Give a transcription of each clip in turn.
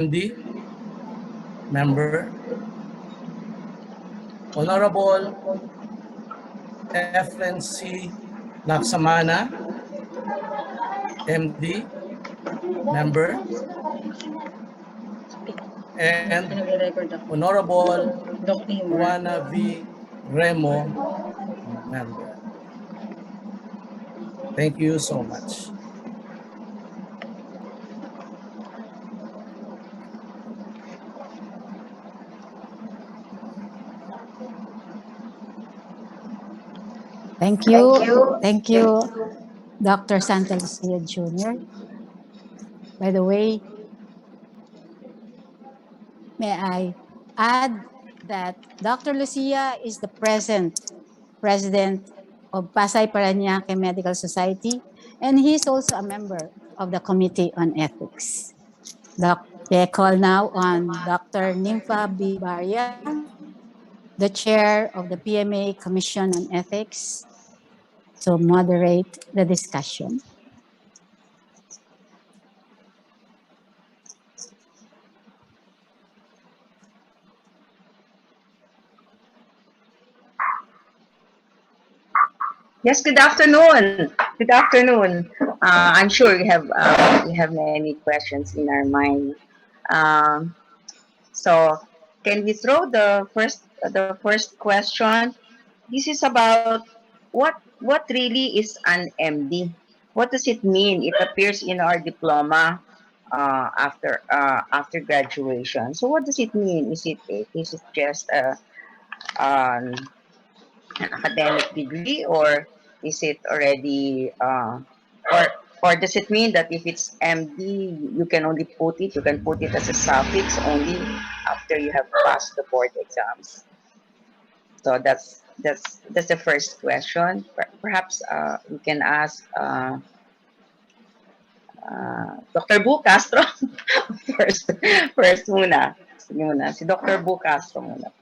MD, member. Honorable FNC Laksamana, MD, member. And Honorable Juana V. Remo, member. Thank you so much. Thank you. Thank you, Dr. Santa Lucia Jr. By the way, may I add that Dr. Lucia is the present president of Pasay Paranaque Medical Society, and he is also a member of the Committee on Ethics. I call now on Dr. Nympha B. Baria, the chair of the PMA Commission on Ethics, to moderate the discussion. Yes, good afternoon. Good afternoon. I'm sure we have many questions in our mind. So, can we throw the first question? This is about what really is an MD? What does it mean? It appears in our diploma after graduation. So, what does it mean? Is it just an academic degree, or is it already or does it mean that if it's MD you can put it as a suffix only after you have passed the board exams? So that's the first question. Perhaps we can ask Dr. Bu Castro first muna. Sige muna. Si Dr. Bu Castro muna.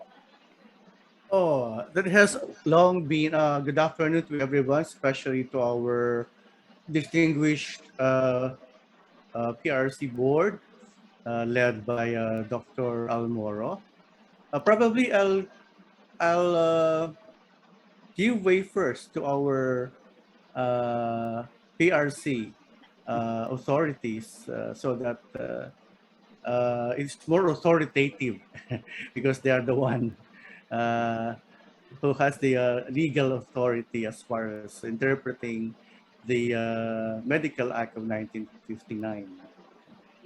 Oh, that has long been good afternoon to everyone, especially to our distinguished PRC board led by Dr. Almoro. Probably I'll give way first to our PRC authorities so that it's more authoritative because they are the one who has the legal authority as far as interpreting the Medical Act of 1959.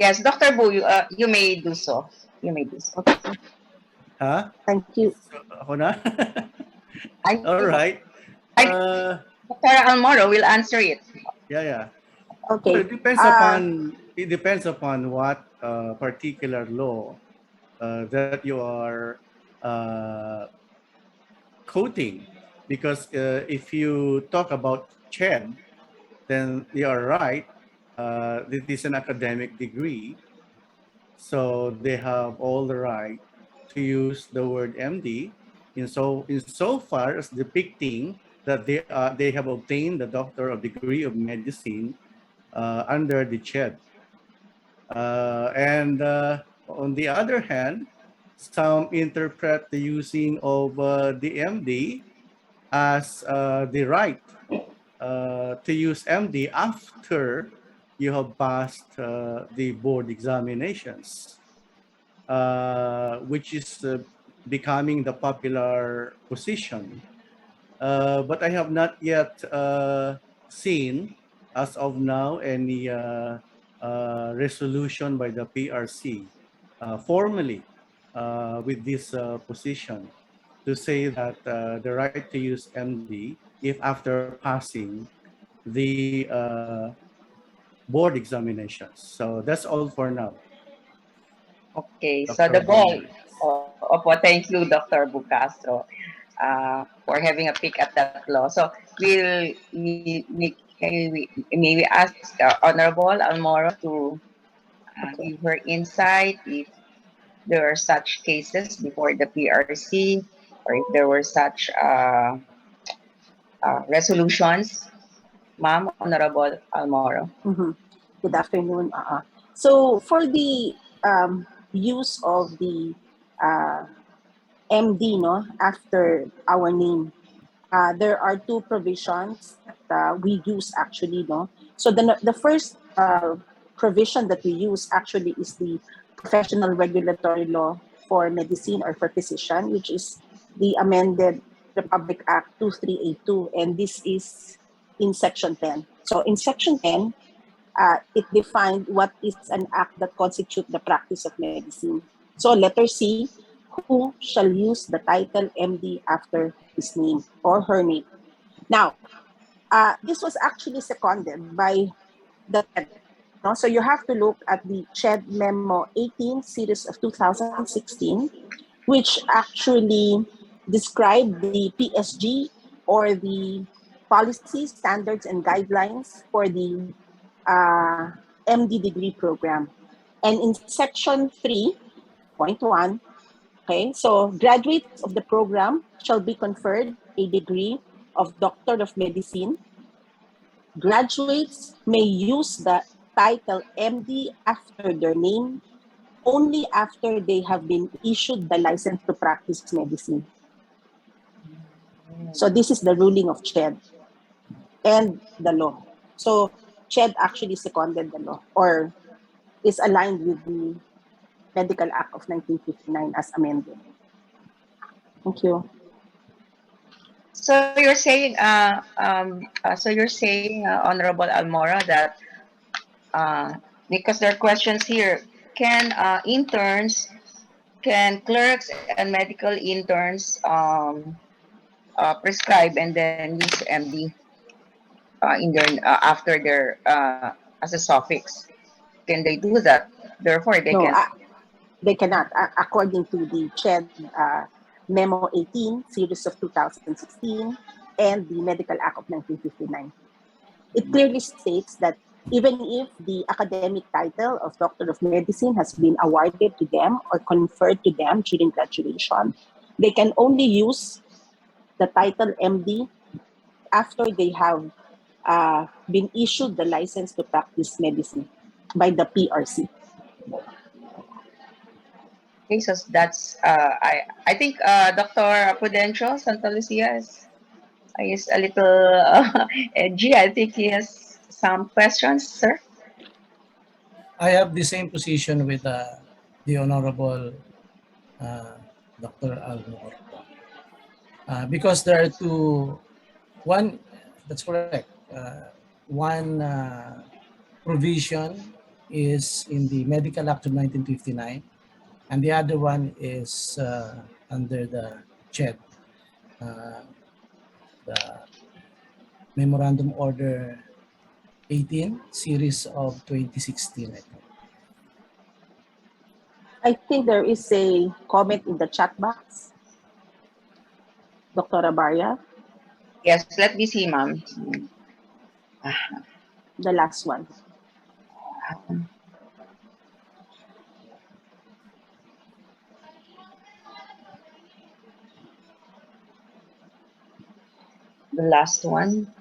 Yes, Dr. Bu, you may do so. You may do so. Okay. Huh? Thank you. So, ako na? All right. Dr. Almoro will answer it. Yeah. Okay. Well, it depends upon what particular law that you are quoting, because if you talk about CHED, then you are right. It is an academic degree, so they have all the right to use the word MD in so far as depicting that they have obtained the Doctor of Degree of Medicine under the CHED. And on the other hand, some interpret the using of the MD as the right to use MD after you have passed the board examinations, which is becoming the popular position. But I have not yet seen, as of now, any resolution by the PRC formally with this position to say that the right to use MD if after passing the board examinations. So that's all for now. Okay, Dr. so the goal. Bonnie. Thank you, Dr. Bu Castro, for having a peek at that law. So may we ask Honorable Almoro to give her insight if there are such cases before the PRC, or if there were such resolutions. Ma'am, Honorable Almoro. Good afternoon. So for the use of the MD, no, after our name. There are two provisions that we use actually, no. So the first provision that we use actually is the professional regulatory law for medicine or for physician, which is the amended Republic Act 2382, and this is in Section 10. So in Section 10, it defined what is an act that constitutes the practice of medicine. So letter C, who shall use the title MD after his name or her name. Now, this was actually seconded by the CHED. No? So you have to look at the CHED Memo 18 series of 2016, which actually described the PSG or the policy, standards, and guidelines for the MD degree program. And in section 3.1, okay, so graduates of the program shall be conferred a degree of Doctor of Medicine. Graduates may use the title MD after their name only after they have been issued the license to practice medicine. So this is the ruling of CHED and the law. So CHED actually seconded the law or is aligned with the Medical Act of 1959 as amended. Thank you. So you're saying, Honorable Almora, that because there are questions here, can interns, can clerks and medical interns prescribe and then use MD in their after their as a suffix? Can they do that? Therefore, they No, can. they cannot. According to the CHED Memo 18, series of 2016, and the Medical Act of 1959. It clearly states that even if the academic title of Doctor of Medicine has been awarded to them or conferred to them during graduation, they can only use the title MD after they have been issued the license to practice medicine by the PRC. Okay, so that's I think Dr. Prudencio Santa Lucia is a little edgy. I think he has some questions, sir. I have the same position with the Honorable Dr. Almor. Because there are one, that's correct. One provision is in the Medical Act of 1959, and the other one is under the CHED, the Memorandum Order 18, series of 2016, I think. I think there is a comment in the chat box. Dr. Abaria, Yes, let me see, ma'am. the last one. The last one.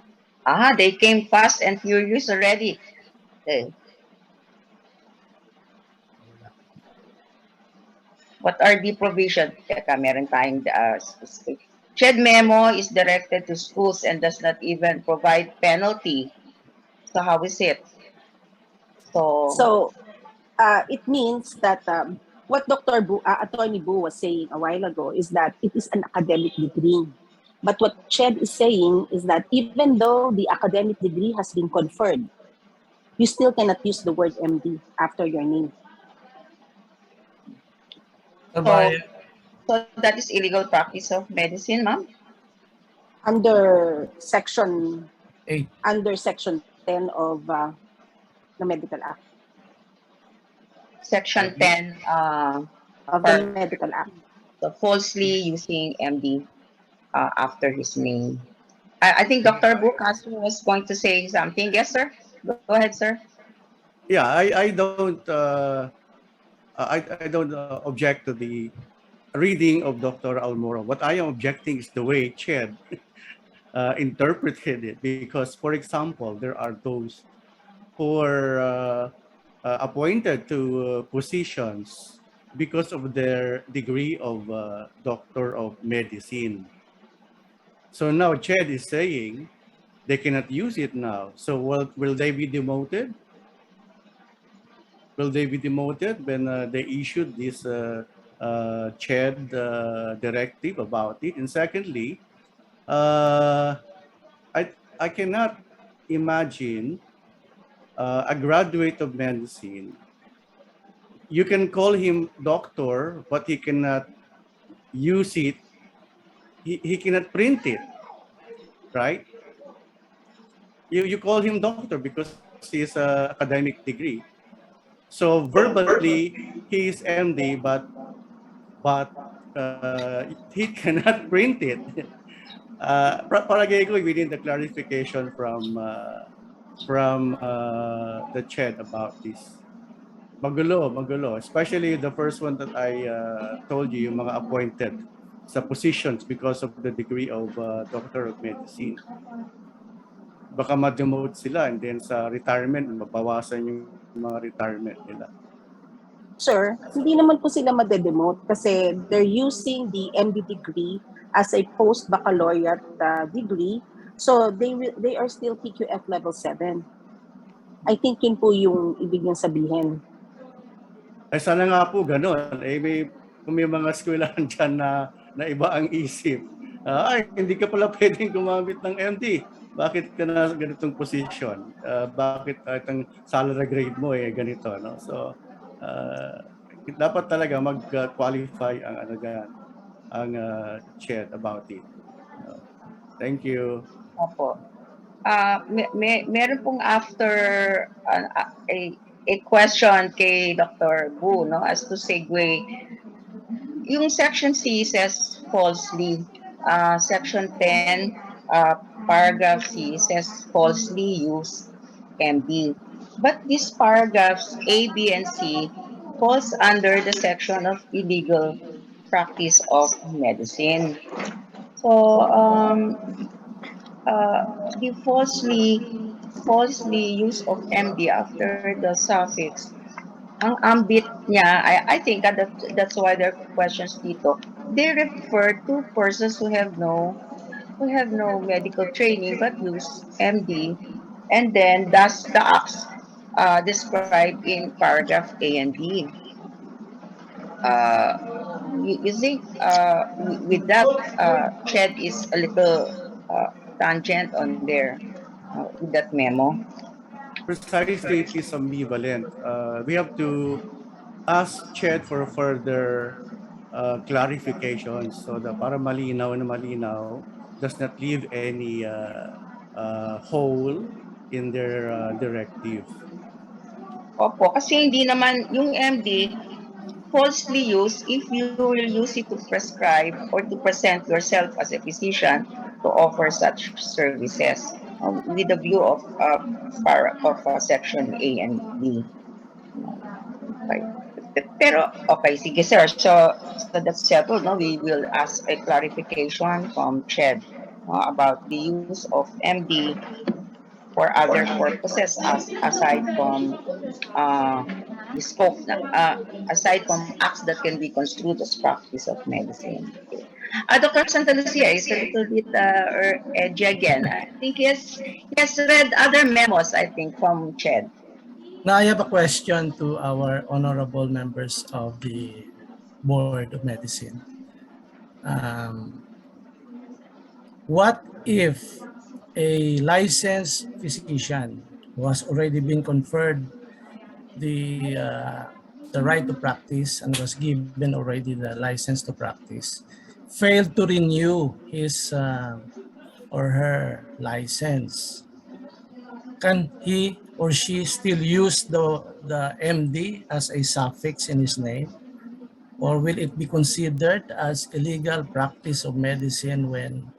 They came fast and furious already. Okay. What are the provisions? Teka, meron tayong specific. CHED memo is directed to schools and does not even provide penalty. So how is it? So it means that what Attorney Bu was saying a while ago is that it is an academic degree. But what CHED is saying is that even though the academic degree has been conferred, you still cannot use the word MD after your name. So that is illegal practice of medicine, ma'am? Under section 8. Under section 10 of the Medical Act. Section 10 of the Medical Act. So falsely using MD after his name. I think Dr. Bukas was going to say something. Yes, sir. Go ahead, sir. Yeah, I don't I don't object to the reading of Dr. Almora. What I am objecting is the way CHED interpreted it. Because, for example, there are those who are appointed to positions because of their degree of Doctor of Medicine. So now CHED is saying they cannot use it now. So will they be demoted? Will they be demoted when they issued this CHED directive about it? And secondly, uh, I cannot imagine a graduate of medicine. You can call him doctor, but he cannot use it. He cannot print it, right? You call him doctor because he is a academic degree. So verbally, he is MD, but he cannot print it. Palagay ko, we need the clarification from the chat about this. Magulo. Especially the first one that I told you, yung mga appointed sa positions because of the degree of Doctor of Medicine. Baka ma-demote sila and then sa retirement, mabawasan yung mga retirement nila. Sir, hindi naman po sila madedemote kasi they're using the MD degree as a post-baccalaureate degree. So they are still PQF level 7. I think yun po yung ibig niyang sabihin. Ay sana nga po gano'n. Kung may mga eskwelahan dyan na iba ang isip. Ay, hindi ka pala pwedeng gumamit ng MD. Bakit ka na ganitong position? Bakit ang salary grade mo ganito? No? So, dapat talaga mag-qualify ang chat about it. Thank you. Opo. Meron pong after a question kay Dr. Bu, no, as to segue. Yung section C says falsely. Section 10, paragraph C says falsely use MD. But these paragraphs A, B, and C falls under the section of illegal practice of medicine. So, the falsely use of MD after the suffix, ang ambit niya, I think that's why there are questions dito. They refer to persons who have no medical training but use MD, and then that's the acts described in paragraph A and B. You think with that, Ched is a little tangent on there with that memo? Precisely, it is ambivalent. We have to ask Ched for further clarifications so that para malinaw na malinaw, does not leave any hole in their directive. Opo, kasi hindi naman yung MD falsely used if you will use it to prescribe or to present yourself as a physician to offer such services with the view of section A and B. Okay. Pero, okay, sige sir. So that's settled. No? We will ask a clarification from CHED about the use of MD for other purposes aside from the scope, aside from acts that can be construed as practice of medicine. Okay. Dr. Santa Lucia is a little bit edgy again. I think he has read other memos, I think, from CHED. Now I have a question to our honorable members of the Board of Medicine. What if a licensed physician who has already been conferred the right to practice and was given already the license to practice failed to renew his or her license? Can he or she still use the MD as a suffix in his name? Or will it be considered as illegal practice of medicine when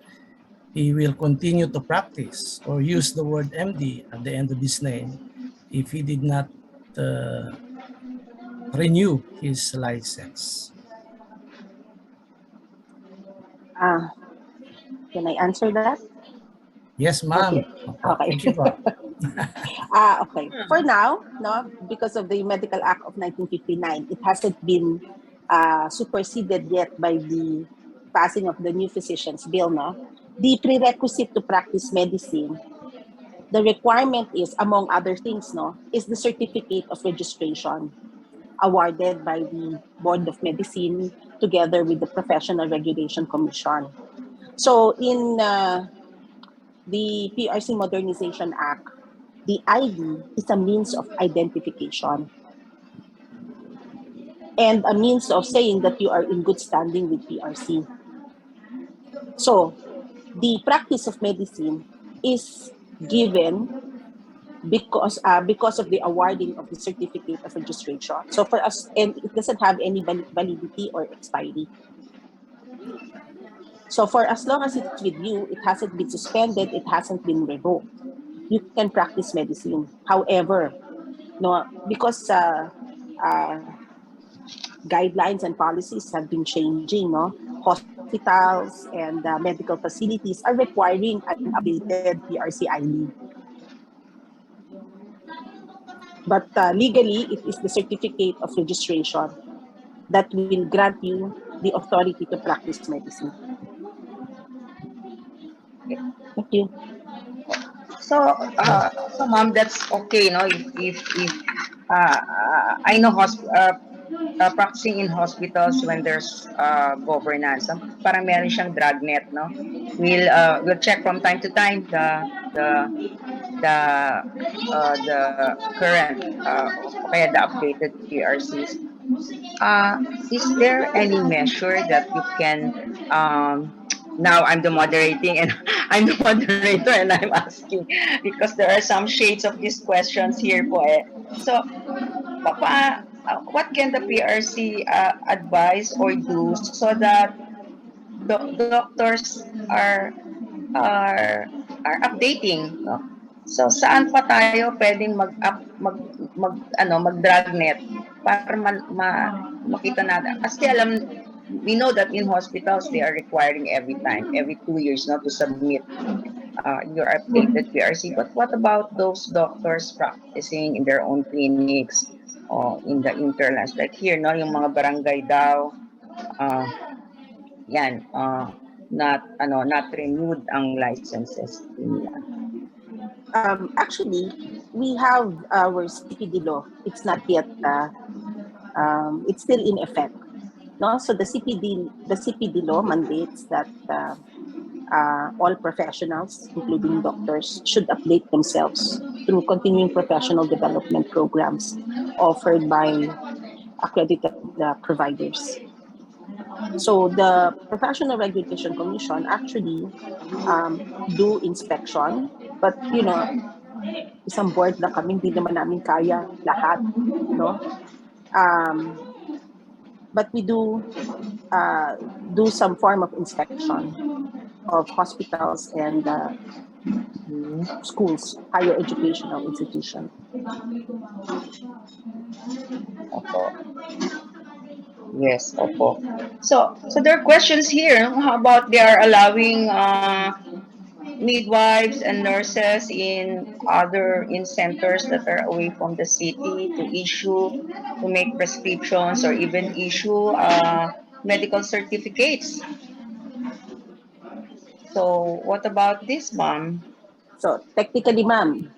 he will continue to practice or use the word MD at the end of his name if he did not renew his license? Can I answer that? Yes, ma'am. Okay. Thank you po. Okay. For now, no, because of the Medical Act of 1959, it hasn't been superseded yet by the passing of the new Physicians Bill, no? The prerequisite to practice medicine, the requirement is, among other things, no, is the certificate of registration awarded by the Board of Medicine together with the Professional Regulation Commission. So in the PRC Modernization Act, the ID is a means of identification and a means of saying that you are in good standing with PRC. So the practice of medicine is given because of the awarding of the certificate of registration. So for us, and it doesn't have any validity or expiry. So for as long as it's with you, it hasn't been suspended, it hasn't been revoked. You can practice medicine. However, no, because guidelines and policies have been changing, no, hospitals and medical facilities are requiring an updated PRC ID. But legally, it is the certificate of registration that will grant you the authority to practice medicine. Thank you. So, ma'am, that's okay, no? If I know practicing in hospitals when there's governance, parang meron siyang dragnet, no? We'll check from time to time the the current o kaya the updated PRCs. Is there any measure that you can now I'm the moderating and I'm the moderator and I'm asking because there are some shades of these questions here po eh. So, what can the PRC advise or do so that doctors are are updating, no? So saan pa tayo pwedeng mag-dragnet para makita natin kasi we know that in hospitals they are requiring every 2 years, no, to submit your updated PRC. But what about those doctors practicing in their own clinics or in the interlands like here, no, yung mga barangay daw, yan, not renewed ang licenses nila. Actually, we have our CPD law. It's not yet, it's still in effect. No, so the CPD law mandates that all professionals, including doctors, should update themselves through continuing professional development programs offered by accredited providers. So the Professional Regulation Commission actually do inspection, but isang board na kami, hindi naman namin kaya lahat, no? But we do some form of inspection of hospitals and schools, higher educational institution. Opo. Yes, opo. So there are questions here. How about they are allowing midwives and nurses in centers that are away from the city to make prescriptions or even issue medical certificates. So what about this, ma'am? So technically, ma'am,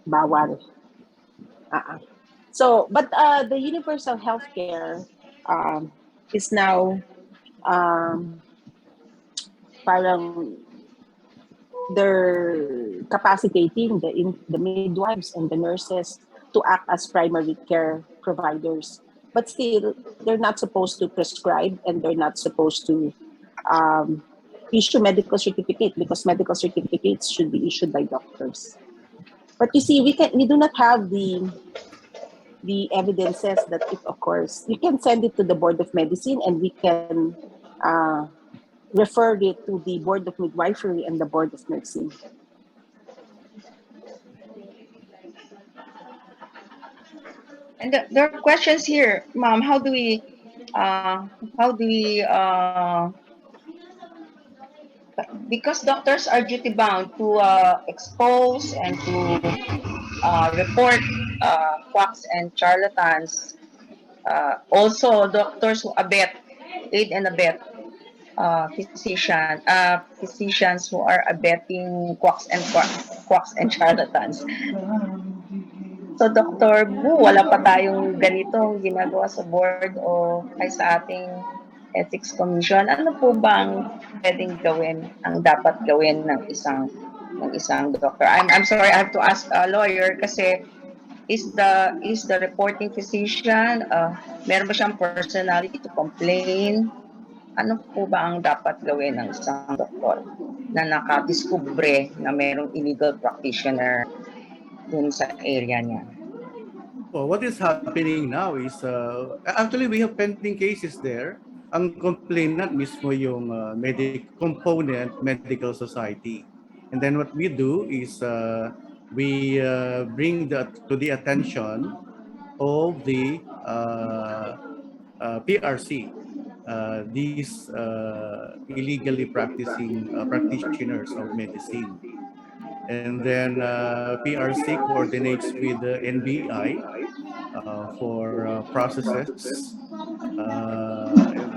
bawal. So, but the universal healthcare is now parang they're capacitating the midwives and the nurses to act as primary care providers. But still, they're not supposed to prescribe and they're not supposed to issue medical certificate because medical certificates should be issued by doctors. But you see, we do not have the evidences that it occurs. You can send it to the Board of Medicine and we can refer it to the Board of Midwifery and the Board of Nursing. And there are questions here, ma'am. How do we because doctors are duty bound to expose and to report quacks and charlatans. Also, doctors who aid and abet physicians who are abetting quacks and charlatans. So, Dr. Bu, wala pa tayong ganitong ginagawa sa board o ay sa ating Ethics Commission. Ano po bang pwedeng gawin, ang dapat gawin ng isang doctor? I'm sorry, I have to ask a lawyer kasi is the reporting physician meron ba siyang personality to complain? Ano po ba ang dapat gawin ng isang doktor na nakadiskubre na merong illegal practitioner dun sa area niya? Well, what is happening now is, actually we have pending cases there. Ang complainant mismo yung component medical society. And then what we do is we bring that to the attention of the PRC, these illegally practicing practitioners of medicine. And then PRC coordinates with the NBI for processes, and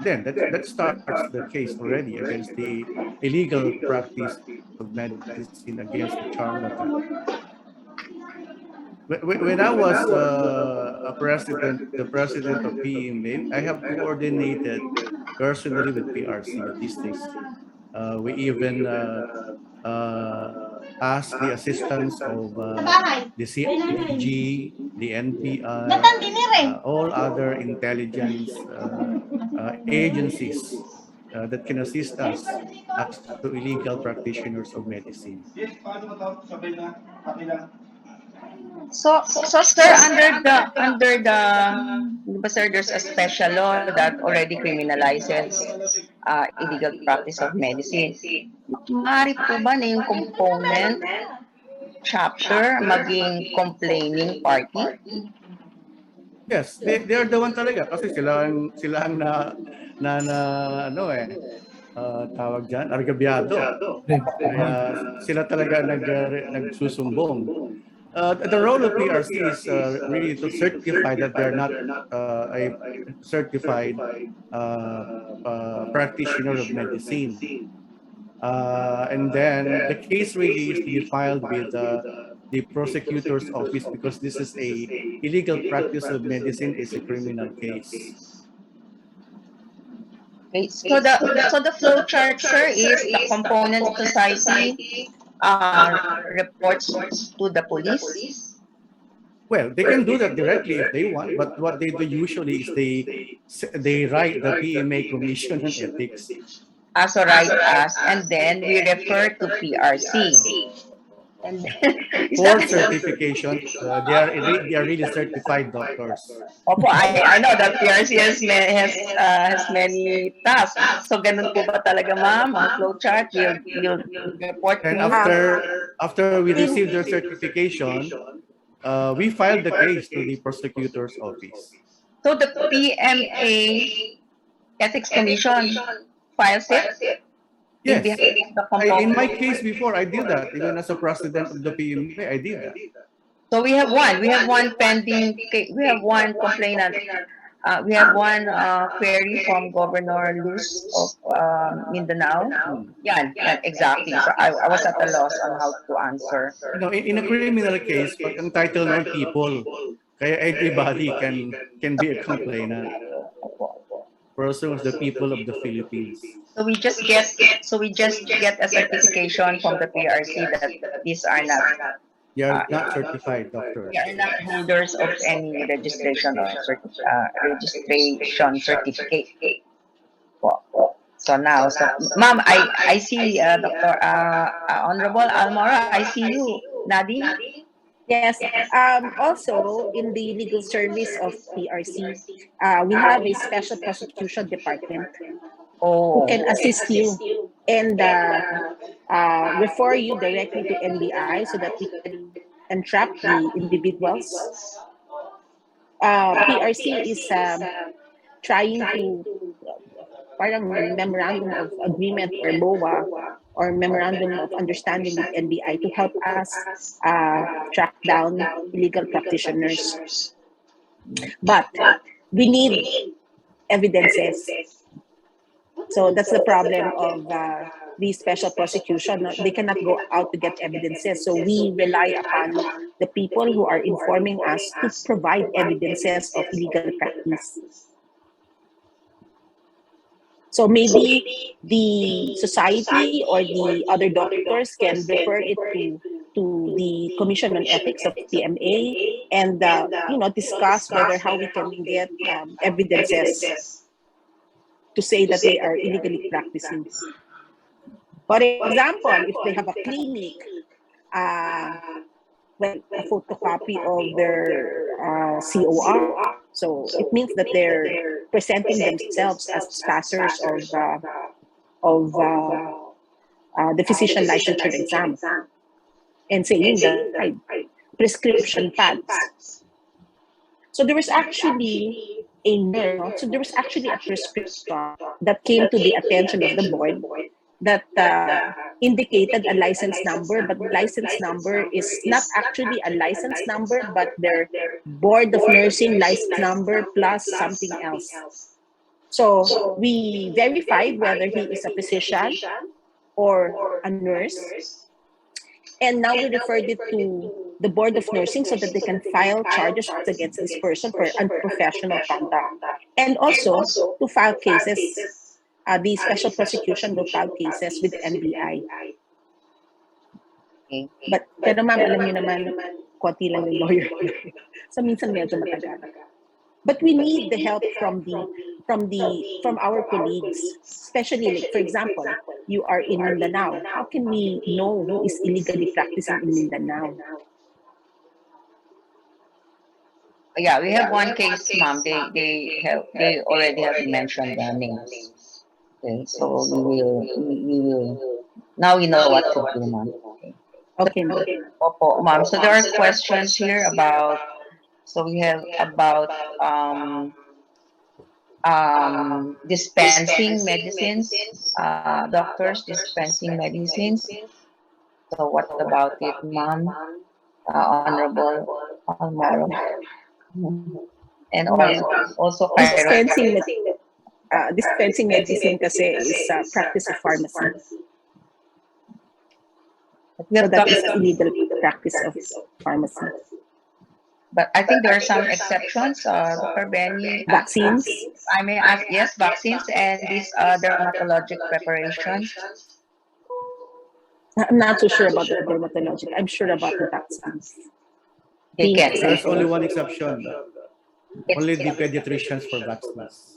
then that starts the case already against the illegal practice of medicine against the charlatan. When I was the president of PMA, I have coordinated personally with PRC with these things. We even ask the assistance of the CIDG, the NBI, all other intelligence agencies that can assist us as to illegal practitioners of medicine. So sir, di ba, sir, there's a special law that already criminalizes illegal practice of medicine. Maaari po ba na yung component chapter maging complaining party? Yes, they are the one talaga kasi sila ang ano tawag diyan, argabyado. Kaya sila talaga nagsusumbong. The role of PRC is really to certify that they're not a certified practitioner of medicine. And then the case really is to be filed with the prosecutor's office because this is a illegal practice of medicine is a criminal case. Okay, so the flow chart, sir, is the component society reports to the police. Well, they can do that directly if they want, but what they do usually is they write the PMA Commission on Ethics. So write us, and then we refer to PRC. And for certification, they are really certified doctors. Opo, I know that PRC has many tasks. So ganun po ba talaga, ma'am? Ang flowchart, you'll report to And me. after we receive their certification, we file the case to the prosecutor's office. So the PMA Ethics Commission files it? Yes. In my case before, I did that. Even as a president of the PMA, I did that. So we have one pending, we have one complainant. We have one query from Governor Luz of Mindanao. Yeah, exactly. So I was at a loss on how to answer. In a criminal case, pag ang title ng people, kaya everybody can be a complainant. Persons, the people of the Philippines. So we just get a certification from the PRC that these are not. They are not certified doctors. They are not holders of any registration or registration certificate. So now, ma'am, I see Dr. Honorable Almora. I see you, Nadine. Yes. Also, in the legal service of PRC, we have a special prosecution department who can assist you and refer you directly to NBI so that we can entrap the individuals. PRC is trying to parang memorandum of agreement or MOA or memorandum of understanding with NBI to help us track down illegal practitioners. But we need evidences. So that's the problem of the special prosecution. No, they cannot go out to get evidences. So we rely upon the people who are informing us to provide evidences of illegal practice. So maybe the society or the other doctors can refer it to the Commission on Ethics of PMA and discuss whether how we can get evidences to say that they are illegally practicing. For example, if they have a clinic, a photocopy of their COR. So it means that they're presenting themselves as passers of the physician licensure exam and saying that prescription pads. So there was actually a nurse. No? So there was actually a prescription that came to the attention of the board that indicated a license number, but the license number is not actually a license number, but their board of nursing license number plus something else. So we verified whether he is a physician or a nurse, and now we referred it to the board of nursing so that they can file charges against this person for unprofessional conduct, and also to file cases. The special prosecution will file cases with NBI. Okay. Pero ma'am, alam niyo naman, konti lang yung lawyer. So minsan medyo matagal. But we need the help from our colleagues, especially like, for example, you are in Mindanao. How can we know who is illegally practicing in Mindanao? Yeah, we have one case, ma'am. They already have mentioned their names. Okay, so we will now we know what to do, ma'am. Okay, ma'am. Opo, ma'am. So there are questions here about. So we have about dispensing medicines, doctors dispensing medicines. So what about it, ma'am? Honorable Almaro. And also Dispensing medicine kasi is practice of pharmacy. So that is illegal practice of pharmacy. But I think there are some exceptions, Dr. Benny. Vaccines. I may ask, yes, vaccines and these dermatologic preparations. I'm not so sure about the dermatologic. I'm sure about the vaccines. They can. There's only one exception. Only the pediatricians for vaccines.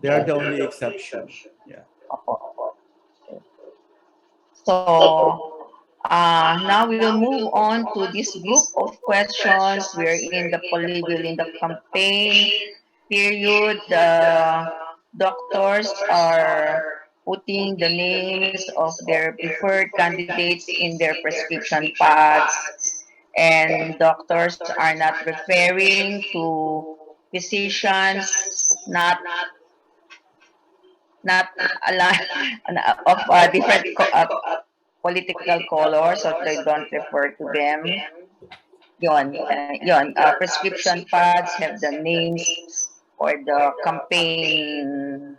They are the only exception. Yeah. So now we will move on to this group of questions. We're in the in the campaign period. The doctors are putting the names of their preferred candidates in their prescription pads, and doctors are not referring to physicians, not a lot of different political color, so they don't refer to them. Prescription pads have the names or the campaign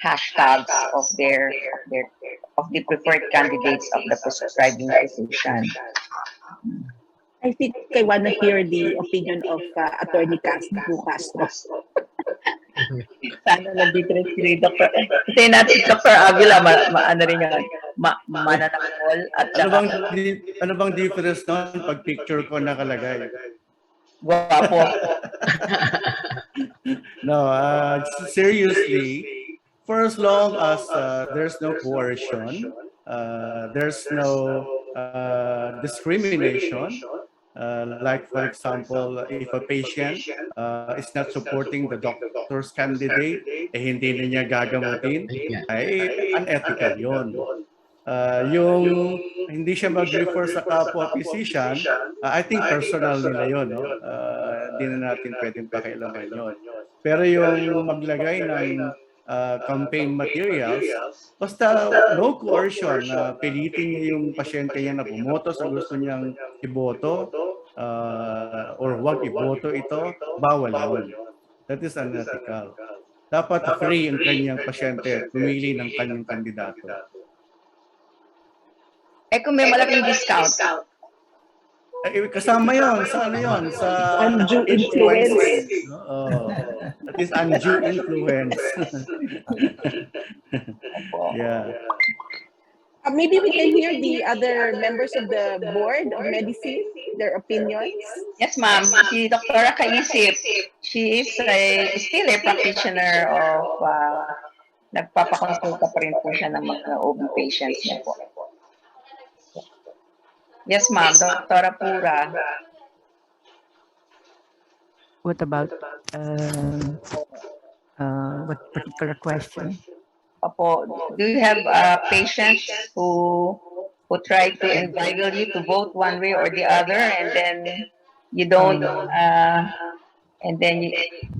hashtags of the preferred candidates of the prescribing physician. I think I want to hear the opinion of Attorney Castro. Sana nandito rin si Dr. Kasi natin si Dr. Avila, ano rin yan, mananakol at Ano bang difference nun pag picture ko nakalagay? Guwapo. No, seriously, for as long as there's no coercion, there's no discrimination, like for example, if a patient is not supporting the doctor's candidate, hindi na niya gagamutin, ay unethical yun. Yung hindi siya mag-refer sa kapwa physician, I think personal nila yun. No? Hindi na natin pwedeng pakialaman yun. Pero yung maglagay ng campaign materials, basta no coercion na pilitin niya yung pasyente niya na bumoto sa gusto niyang iboto or wag iboto ito, bawal yun. That is unethical. Dapat free ang kanyang pasyente pumili ng kanyang kandidato. Eh kung may malaking discount, Kasama yon sa ano yon sa Undue influencing. influence. Oo. That is undue influence. Yeah. Maybe we can hear the other members of the board of medicine, their opinions. yes ma'am, si Dr. Kaisip, she is still a practitioner of, nagpapakonsulta pa rin po siya ng mga OB patients niya po. Yes ma'am, Dr. Pura. What about what particular question? Opo, do you have patients who try to inveigle you to vote one way or the other, and then you don't, and then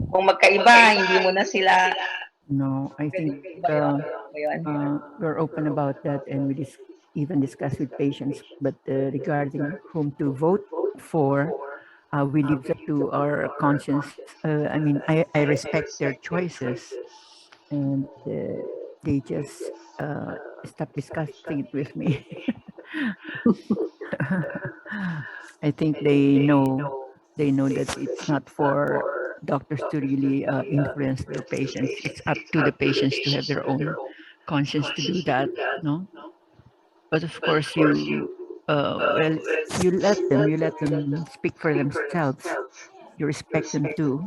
kung magkaiba, hindi mo na sila. No, I think we're open about that, and we even discuss with patients. But regarding whom to vote for, we leave that to our conscience. I mean, I respect their choices, and they just stop discussing it with me. I think they know that it's not for doctors to really influence their patients. It's up to the patients to have their own conscience to do that. No, but of course well, you let them speak for themselves. You respect them too.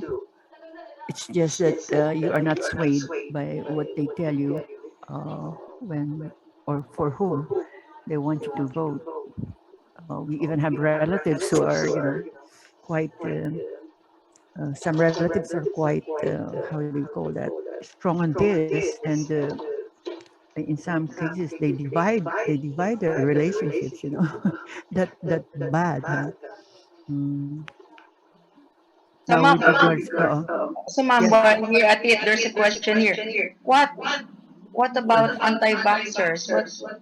It's just that you are not swayed by what they tell you when or for whom they want you to vote. We even have relatives who are, quite. Some relatives are quite, how do you call that, strong on this, and in some cases they divide their relationships. That bad, huh? Mm. So Now ma'am, with regards, so ma'am, yes. while we're at it, there's a question here. What about anti-vaxxers?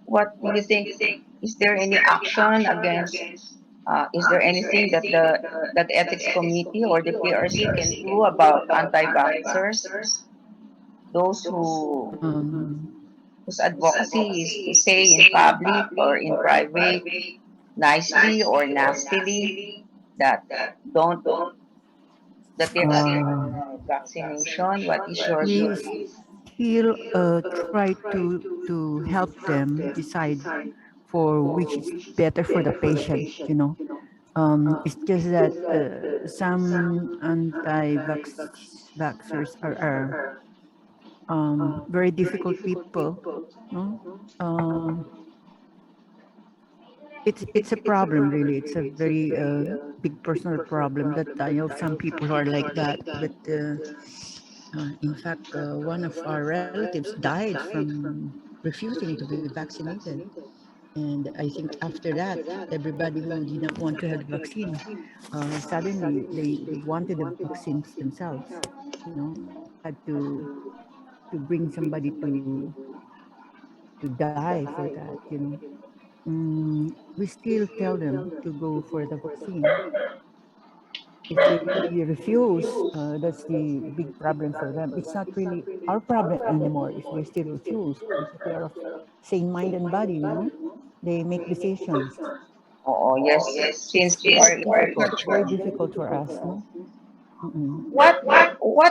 What do you think? Is there any action against? Is there anything that the ethics committee or the PRC can do about anti-vaxxers? Those whose advocacy is to say in public or in private, nicely or nastily, that don't that they're against vaccination. What is your We view? still try to help them decide for which is better for the patient. It's just that some anti-vaxxers are very difficult people. No? It's a problem, really. It's a very big personal problem that I know some people are like that. But in fact, one of our relatives died from refusing to be vaccinated. And I think after that, everybody who did not want to have the vaccine, suddenly they wanted the vaccines themselves. Had to bring somebody to die for that. We still tell them to go for the vaccine. If they really refuse, that's the big problem for them. It's not really our problem anymore if they still refuse, because they are of sane mind and body. They make decisions. Oh, yes, It's since you are in the very picture. difficult for us. No? What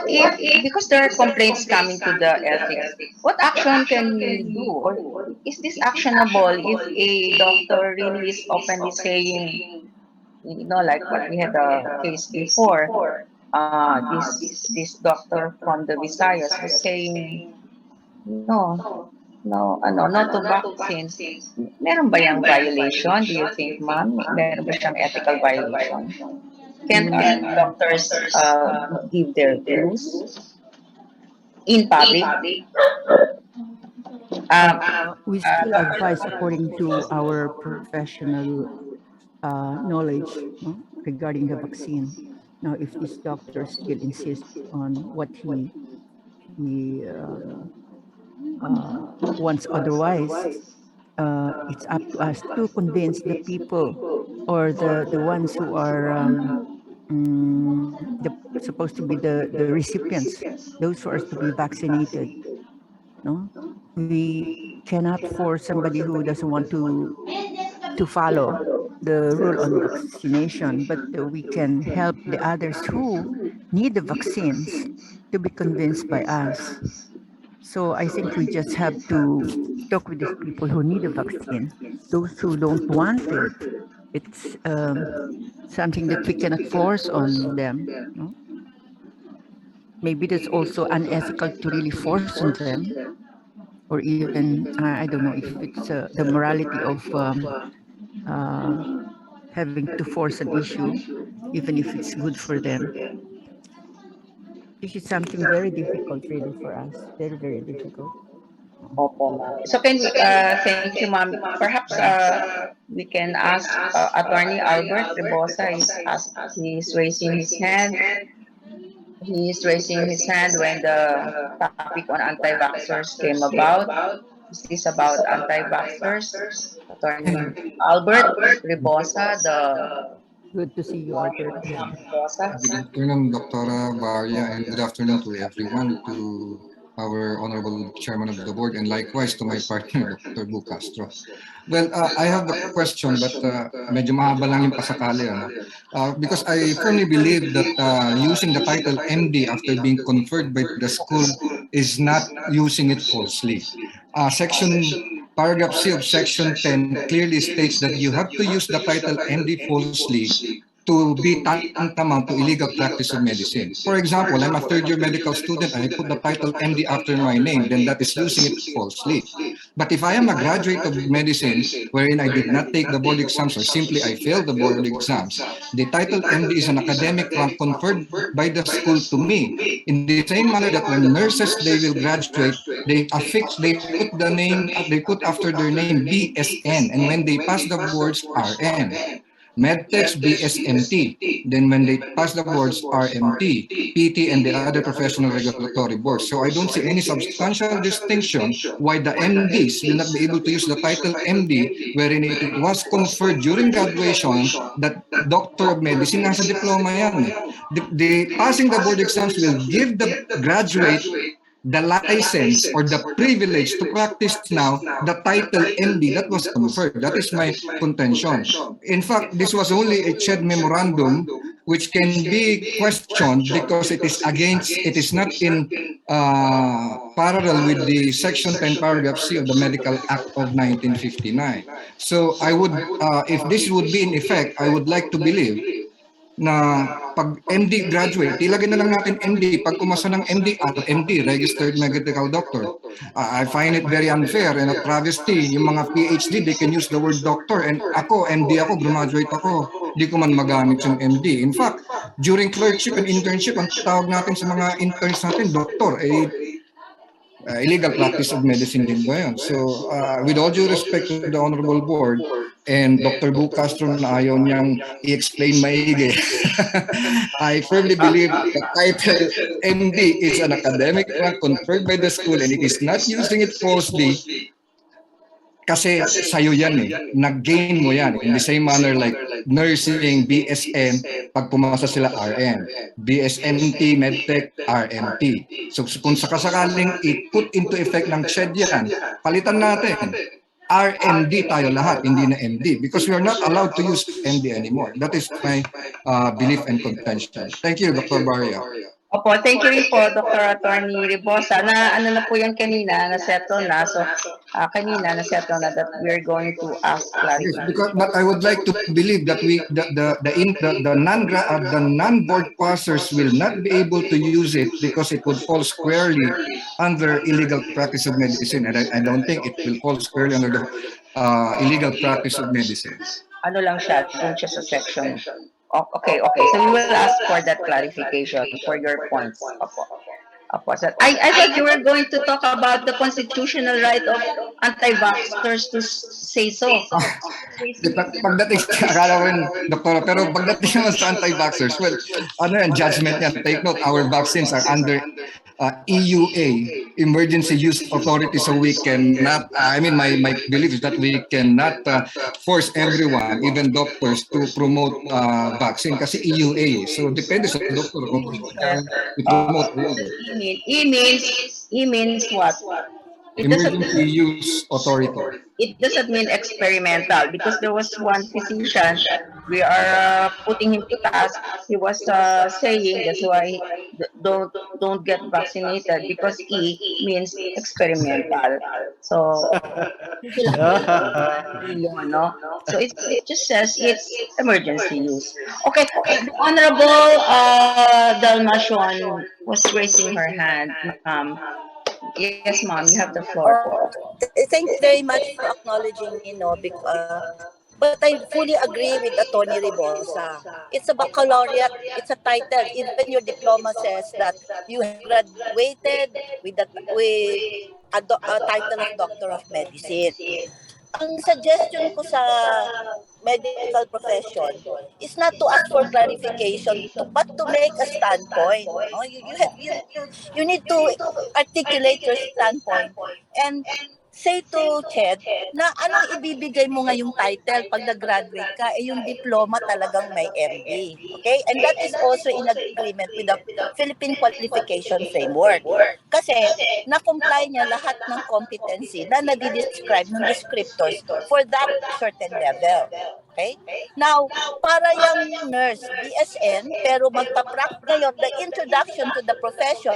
if, because there are complaints coming to the ethics, what action can we do, or is this actionable if a doctor really is openly saying, like what we had a case before, this doctor from the Visayas was saying, no to vaccines. Meron ba yung violation, do you think, ma'am? Meron ba siyang ethical violation? Can't doctors give their views in public? We still advise according to our professional knowledge, no, regarding the vaccine. Now, if this doctor still insists on what he he wants otherwise, it's up to us to convince the people or the ones who are supposed to be the recipients, those who are to be vaccinated. No, we cannot force somebody who doesn't want to follow the rule on vaccination, but we can help the others who need the vaccines to be convinced by us. So I think we just have to talk with these people who need a vaccine. Those who don't want it, it's something that we cannot force on them. No? Maybe that's also unethical to really force on them, or even I don't know if it's the morality of uh, having to force an issue, even if it's good for them. This is something very difficult, really, for us. Very, very difficult. Opo, ma'am. So can we, thank you, ma'am. Perhaps we can ask Attorney Albert Rebosa he's raising his hand. He is raising his hand when the topic on anti-vaxxers came about. Is this about anti-vaxxers? Attorney Albert Rebosa, the Good to see you, Albert. Ma'am Rebosa. Good afternoon, Dr. Varia, and good afternoon to everyone, to our honorable chairman of the board, and likewise to my partner, Dr. Bu Castro. Well, I have a question, but medyo mahaba lang yung pasakali. Ano? Because I firmly believe that using the title MD after being conferred by the school is not using it falsely. Paragraph C of Section 10 clearly states that you have to use the title MD falsely to be tantamount to illegal practice of medicine. For example, I'm a third-year medical student, I put the title MD after my name, then that is using it falsely. But if I am a graduate of medicine, wherein I did not take the board exams or simply I failed the board exams, the title MD is an academic rank conferred by the school to me. In the same manner that when nurses, they will graduate, they put after their name BSN, and when they pass the boards, RN. MedTech's BSMT. Then when they pass the boards, RMT, PT, and the other professional regulatory boards. So I don't see any substantial distinction why the MDs will not be able to use the title MD, wherein it was conferred during graduation that Doctor of Medicine has a diploma yan. The passing the board exams will give the graduate the license or the privilege to practice now the title MD that was conferred. That is my contention. In fact, this was only a CHED memorandum which can be questioned because it is not in parallel with the Section 10 Paragraph C of the Medical Act of 1959. So I would, if this would be in effect, I would like to believe na pag MD graduate, ilagay na lang natin MD. Pag pumasa ng MD, RMD, Registered Medical Doctor. I find it very unfair and a travesty. Yung mga PhD, they can use the word doctor. And ako, MD ako, graduate ako. Di ko man magamit yung MD. In fact, during clerkship and internship, ang tawag natin sa mga interns natin, doctor, illegal practice of medicine din ba yun? So, with all due respect to the Honorable Board, and Dr. Bu Castro na ayaw niyang i-explain maigi, I firmly believe the title MD is an academic rank conferred by the school and it is not using it falsely kasi sa'yo yan eh. Nag-gain mo yan. In the same manner like nursing, BSN, pag pumasa sila RN. BSMT, MedTech, RMT. So kung sakasakaling i-put into effect ng CHED yan, palitan natin. RMD tayo lahat, hindi na MD. Because we are not allowed to use MD anymore. That is my belief and contention. Thank you, Dr. Barria. Opo, thank you rin po, Dr. Attorney Rebosa. Ano na po yan kanina, na-settle na. So, kanina, na-settle na that we're going to ask Yes, clarification. but I would like to believe that the non-board passers will not be able to use it because it would fall squarely under illegal practice of medicine, and I don't think it will fall squarely under the illegal practice of medicine. Ano lang siya, dun siya sa section. Okay. So we will ask for that clarification for your points. Opo. So, I thought you were going to talk about the constitutional right of anti-vaxxers to say so. Pagdating sa, akala ko yun, doktora, pero pagdating naman sa anti-vaxxers, well, ano yan, judgment yan. Take note, our vaccines are under EUA, Emergency Use Authority, so we cannot, I mean, my belief is that we cannot force everyone, even doctors, to promote vaccine kasi EUA. So depende sa doktor kung gusto niyang i-promote o What hindi. does E mean? E means what? It doesn't Emergency Use Authority. it doesn't mean experimental because there was one physician we are putting him to task. He was saying that's why don't get vaccinated because E means experimental. So no. So it just says it's emergency use. Okay, the Honorable Dalmatian was raising her hand, ma'am. Yes, ma'am, you have the floor po. Thank you very much for acknowledging me, no, but I fully agree with Attorney Ribosa. It's a baccalaureate, it's a title. Even your diploma says that you have graduated with a title of Doctor of Medicine. Ang suggestion ko sa medical profession is not to ask for clarification but to make a standpoint, no? You need to articulate your standpoint and say to Ched na anong ibibigay mo ngayong title pag nag-graduate ka, yung diploma talagang may MD. Okay? And that is also in agreement with the Philippine Qualification Framework. Kasi na-comply niya lahat ng competency na nadi-describe ng descriptors for that certain level. Okay? Now, para yung nurse, BSN, pero ngayon, the introduction to the profession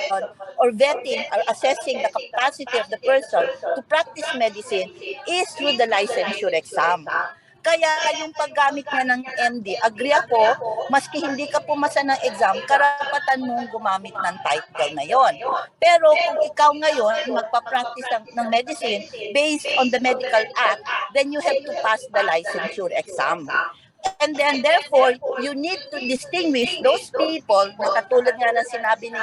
or vetting or assessing the capacity of the person to practice medicine is through the licensure exam. Kaya yung paggamit niya ng MD, agree ako, maski hindi ka pumasa ng exam, karapatan mong gumamit ng title na yon. Pero kung ikaw ngayon magpa-practice ng medicine based on the Medical Act, then you have to pass the licensure exam. And then therefore, you need to distinguish those people na katulad nga ng sinabi ni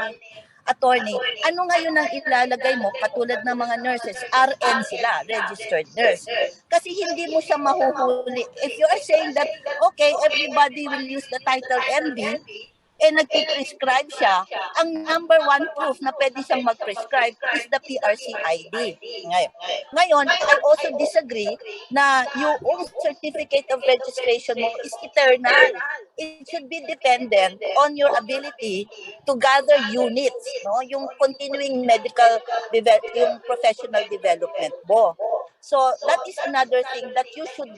attorney, ano ngayon ang ilalagay mo katulad ng mga nurses, RN sila, registered nurse. Kasi hindi mo siya mahuhuli. If you are saying that, okay, everybody will use the title MD, nagpiprescribe siya, ang number one proof na pwede siyang mag-prescribe is the PRC ID. Ngayon, I also disagree na yung certificate of registration mo is eternal. It should be dependent on your ability to gather units, no? Yung continuing yung professional development mo. So, that is another thing that you should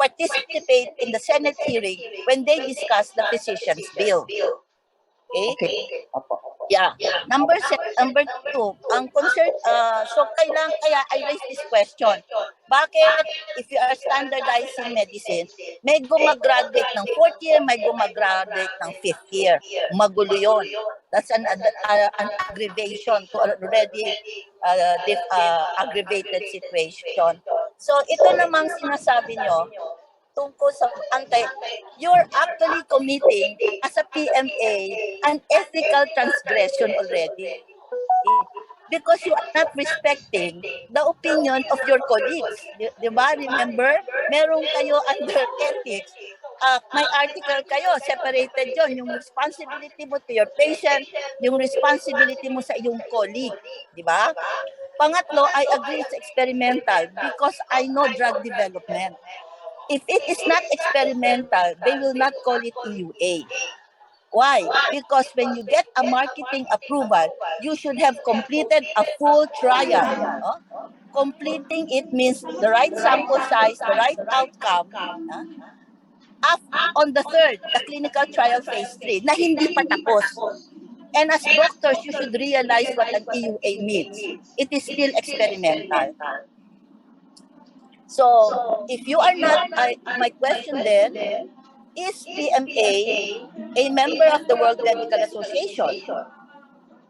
participate in the Senate hearing when they discuss the physician's bill. Okay? Okay. Yeah. Number two, ang concern, so kaya I raise this question. Bakit, if you are standardizing medicine, may gumagraduate ng 4th year, may gumagraduate ng 5th year. Magulo yun. That's an aggravation to already aggravated situation. So, ito namang sinasabi nyo, tungkol sa you're actually committing as a PMA an ethical transgression already because you are not respecting the opinion of your colleagues. Diba? Remember? Meron kayo under ethics. May article kayo, separated yon, yung responsibility mo to your patient, yung responsibility mo sa iyong colleague. Diba? Pangatlo, I agree it's experimental because I know drug development. If it is not experimental, they will not call it EUA. Why? Because when you get a marketing approval, you should have completed a full trial. No? Completing it means the right sample size, the right outcome. On the third, the clinical trial phase 3, na hindi pa tapos. And as doctors, you should realize what an EUA means. It is still experimental. So, if you are not, my question then, is PMA a member of the World Medical Association?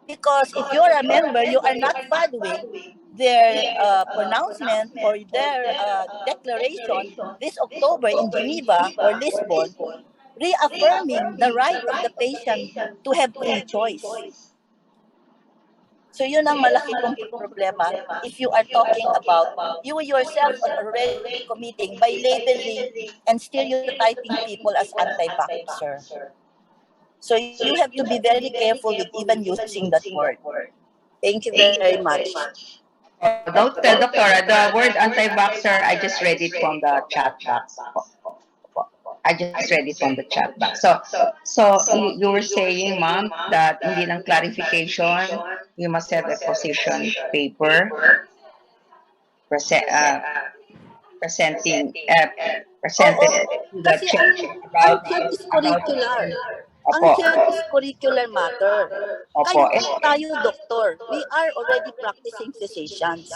Because if you are a member, you are not following their pronouncement or their declaration this October in Geneva or Lisbon, reaffirming the right of the patient to have free choice. So yun ang malaki kong problema if you are talking about you yourself are already committing by labeling and stereotyping people as anti-vaxxer. So you have to be very careful with even using that word. Thank you very much. Doctor, the word anti-vaxxer, I just read it from the chat box. I just read it from the chat box. So you were saying, ma'am, that hindi lang clarification, you must have a position paper present, presenting, presented Oo, to the kasi chair ang about, head is curricular. Ang opo, head is curricular matter. opo, Tayo, doktor, we are already practicing physicians.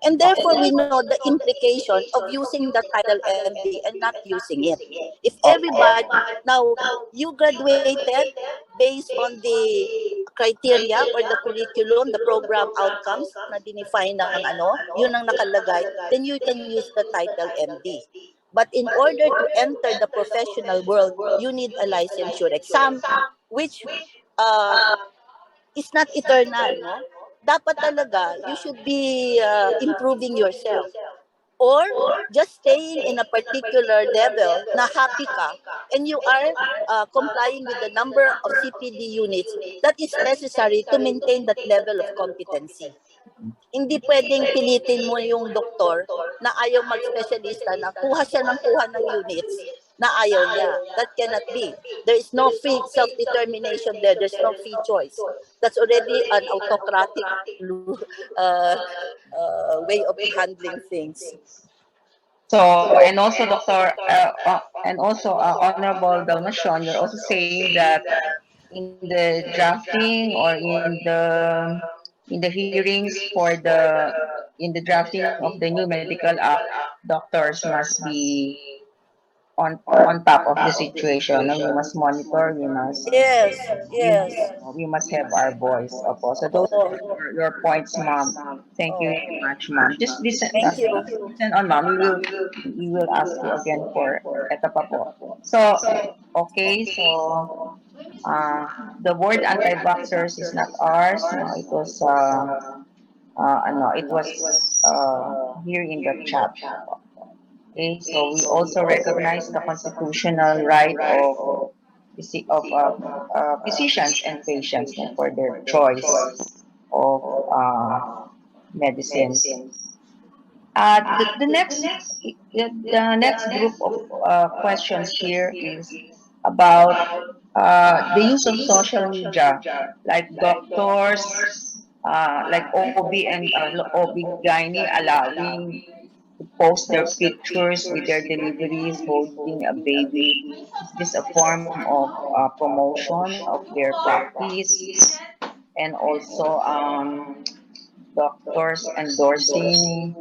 And therefore, we know the implication of using the title MD and not using it. If everybody, now, you graduated based on the criteria or the curriculum, the program outcomes na dinefine ng yun ang nakalagay, then you can use the title MD. But in order to enter the professional world, you need a licensure exam, which uh, is not eternal, no? Dapat talaga, you should be improving yourself. Or just staying in a particular level na happy ka and you are complying with the number of CPD units that is necessary to maintain that level of competency. Hindi pwedeng pilitin mo yung doktor na ayaw mag-specialista na kuha siya ng kuha ng units na ayaw niya. That cannot be. There is no free self-determination there. There's no free choice. That's already an autocratic way of handling things. So, and also, Doctor, and also, Honorable Dalmatian, you're also saying that in the drafting or in the hearings for in the drafting of the new medical act, doctors must be on top of the situation. No? We must monitor. Yes, yes. We must have our voice. Opo. So those Oo. are your points, ma'am. Thank you very much, ma'am. Just listen, Thank you. listen on, ma'am. We will ask you again for eto pa po. So, okay. So, the word anti-vaxxers is not ours. No, it was it was here in the chat. Okay, so we also recognize the constitutional right of physicians and patients, no, for their choice of medicines. The next group of questions here is about the use of social media, like doctors, like OB and OB-GYN allowing to post their pictures with their deliveries holding a baby. Is this a form of promotion of their practice? And also doctors endorsing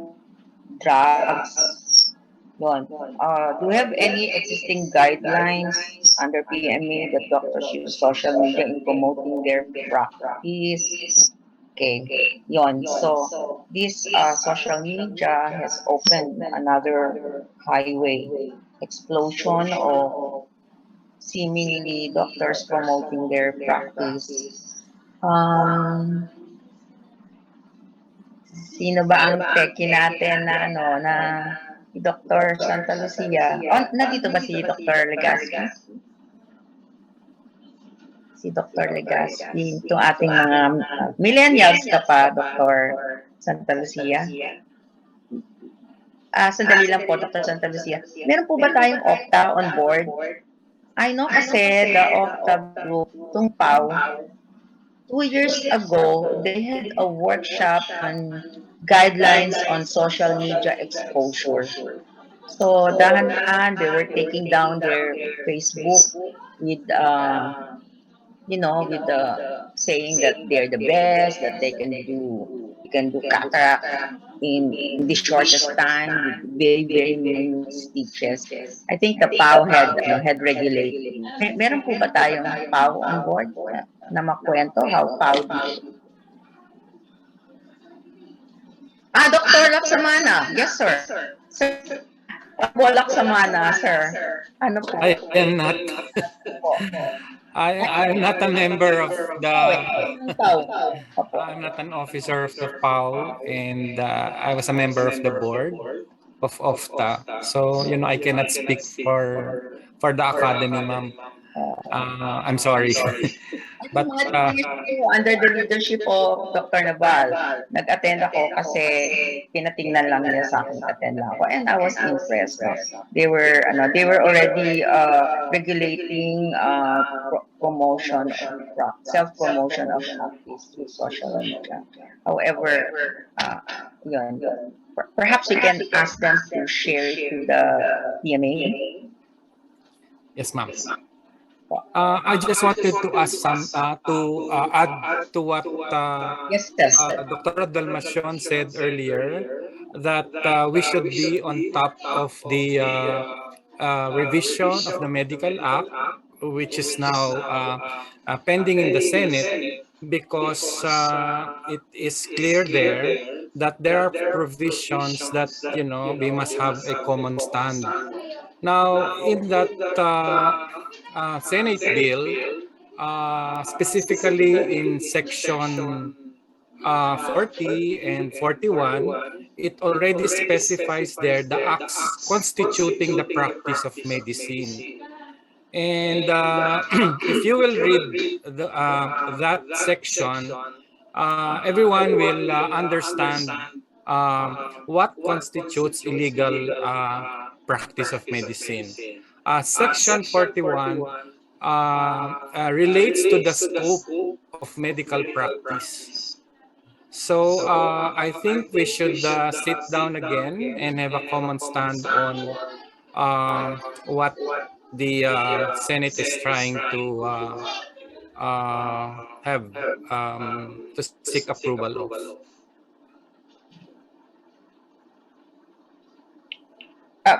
drugs. Yun. Do you have any existing guidelines under PMA that doctors use social media in promoting their practice? Okay, yon. So this social media has opened another highway explosion of seemingly doctors promoting their practice. Sino ba ang teki natin na na si Dr. Santa Lucia? Nandito ba si Dr. Legaspi? Si Dr. Legaspi, itong ating mga millennials ka pa, Dr. Santa Lucia. Sandali lang po, Dr. Santa Lucia. Meron po ba tayong OCTA on board? I know kasi the OCTA group, itong PAW, 2 years ago, they had a workshop on guidelines on social media exposure. So, dahan-dahan, they were taking down their Facebook with, with the saying that they're the best, that they can do cataract in the shortest time with very, very minute stitches. I think the PAW had regulated. Meron po ba tayong PAW on board na makwento how PAW did? Dr. Laksamana. Yes, sir. Sir, Laksamana, sir. Ano po? I am not. I'm not a member of the. I'm not an officer of the PAO, and I was a member of the board of OFTA. So I cannot speak for the academy, ma'am. I'm sorry. I But think mga 2 years ago, under the leadership of Dr. Naval, nag-attend ako kasi tinatingnan lang niya sa akin, attend lang ako. And I was impressed, no? They were already regulating promotion of self-promotion of practice through social media. However, uh, yun, perhaps we can ask them to share it to the PMA. yes, ma'am. I just wanted to ask some to add to what Yes, yes. Dr. Dalmacion said earlier, that we should be on top of the revision of the Medical Act, which is now pending in the Senate, because it is clear there that there are provisions that, you know, we must have a common stand. Now, in that Senate bill, specifically in section 40 and 41, it already specifies there the acts constituting the practice of medicine. And if you will read that section, everyone will understand what constitutes illegal practice of medicine. Section 41 relates to the scope of medical practice. So I think we should sit down again and have a common stand on what the Senate is trying to have to seek approval of. Uh,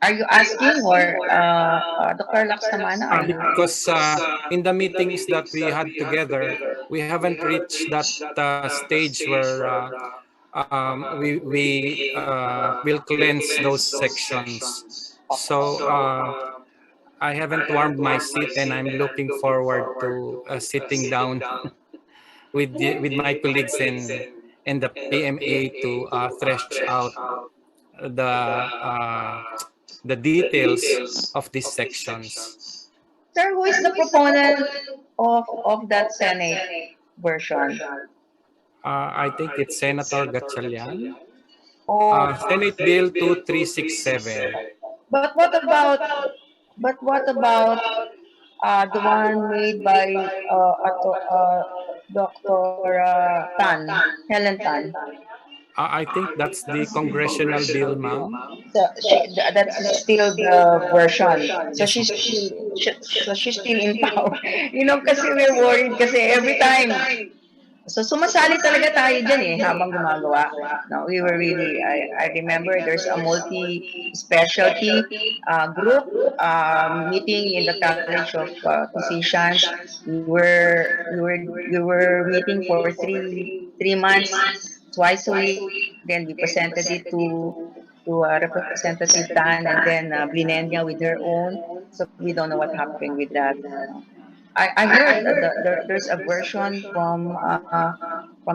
are you asking, or Dr. Laksamana, are you? Because in the meetings that we had together, we haven't reached that stage where we will cleanse those sections. So I haven't warmed my seat, and I'm looking forward to sitting down with my colleagues in the PMA to thresh out uh, the details of these sections. Sir, who is the proponent of that Senate version? I think it's Senator Gatchalian. Oh, Senate Bill 2367. but what about the one made by Dr. Tan, Helen Tan? I think that's the congressional bill, ma'am. So that's still the version. So Yes, ma'am. she's still in power. Kasi we're worried kasi every time. So sumasali talaga tayo dyan habang gumagawa. No, we were really, I remember there's a multi-specialty group meeting in the College of Physicians. We were meeting for three months, twice a week. Then we presented it to Representative Tan, and then Blinenya with her own. So we don't know what happened with that. I heard there's a version from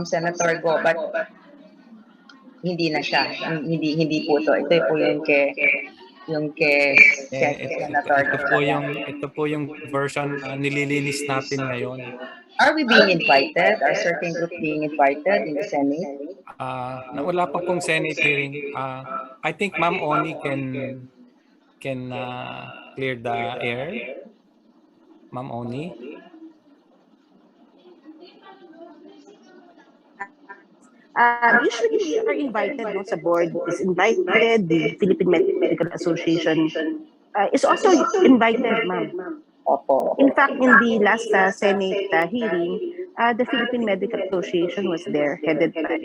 Senator Go, but hindi na siya. Hindi po to. Ito po yung kay Senator Gatchalian. Ito po yung version na nililinis natin ngayon. Are we being invited? Are certain groups being invited in the Senate? Na wala pa pong Senate hearing. I think Ma'am Oni can clear the air. Ma'am Oni. Usually we are invited, no, sa board is invited, the Philippine Medical Association is also invited, ma'am. Opo. In fact, in the last Senate hearing, the Philippine Medical Association was there, headed by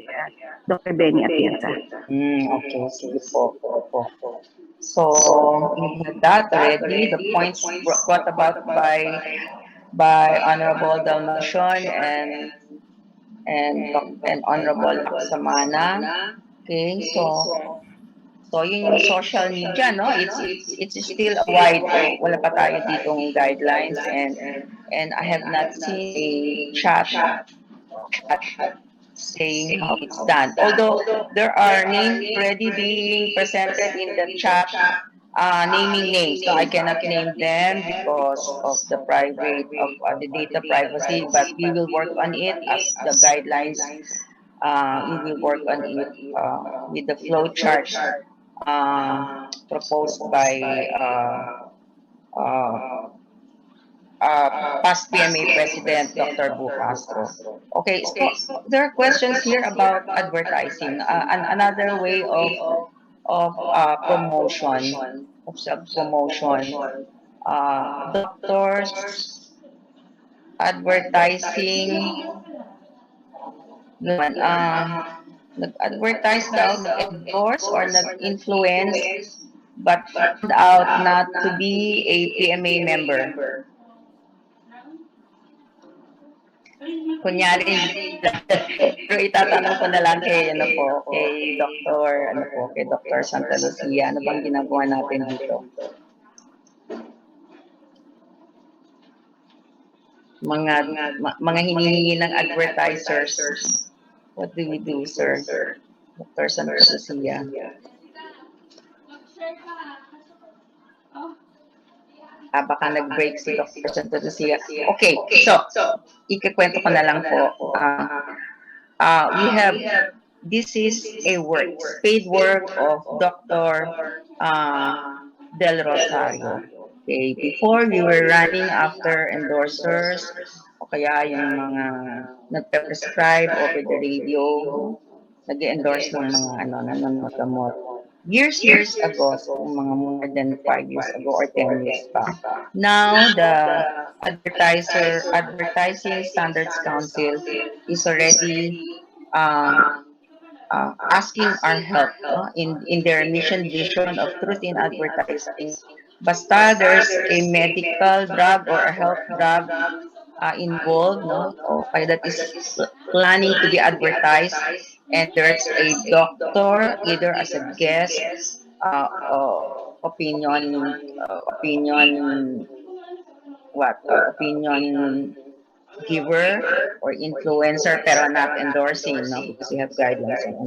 Dr. Benny Atienza. Okay, sige po. So, we had that already. The points brought about by Honorable Dalmacion and Honorable Laksamana. Okay, so yun yung social media, no? It's still a wide, wala pa tayo ditong guidelines, and I have not seen a chat saying how it's done. Although there are names already being presented in the chat naming names. No, I cannot name them because of the private of the data privacy, but we will work on it as the guidelines. We will work on it with the flow chart proposed by uh, past PMA President Dr. Bu Castro. Okay, so there are questions here about advertising. Another way of promotion, of self-promotion. Doctors advertising, naman, nag-advertise daw, nag-endorse or nag-influence but found out not to be a PMA member. Kunyari, pero itatanong ko na lang kay, ano po, kay Dr. Santa Lucia, ano bang ginagawa natin dito? Mga hinihingi ng advertisers. What do we do, sir? Dr. Santa Lucia. Baka nag-break si Dr. Santa Lucia. Okay, so, ikakwento ko na lang po. This is a work, paid work of Dr. Del Rosario. Okay, before we were running after endorsers, o kaya yung mga nagpe-prescribe over the radio, nag-endorse ng mga nanonotamot. Years ago, so mga more than 5 years ago or 10 years pa. Now, the Advertising Standards Council is already asking our help in their mission vision of truth in advertising. Basta there's a medical drug or a health drug involved, no? Okay, that is planning to be advertised, and there's a doctor either as a guest, opinion giver or influencer, pero not endorsing, no? Because we have guidelines on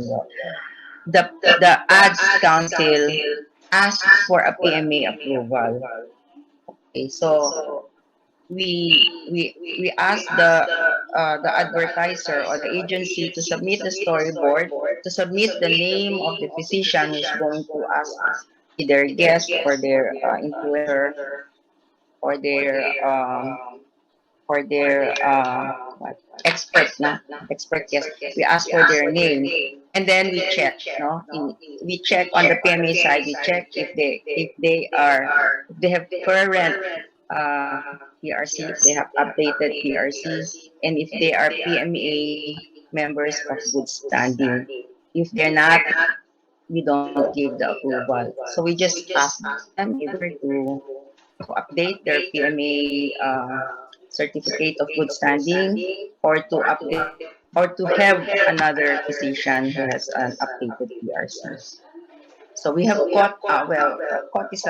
that. The Ads Council asks for a PMA approval. Okay, so we ask the advertiser or the agency to submit the storyboard, to submit the name of the physician who's going to ask either guest or their influencer or their expert, no? Expert, yes. We ask for their name, and then we check, no? We check on the PMA side. We check if they have current PRC, if they have updated PRC, and if they are PMA members of good standing. If they're not, we don't give the approval. So we just ask them either to update their PMA certificate of good standing, or to update, or to have another physician who has an updated PRC. So we have caught, caught is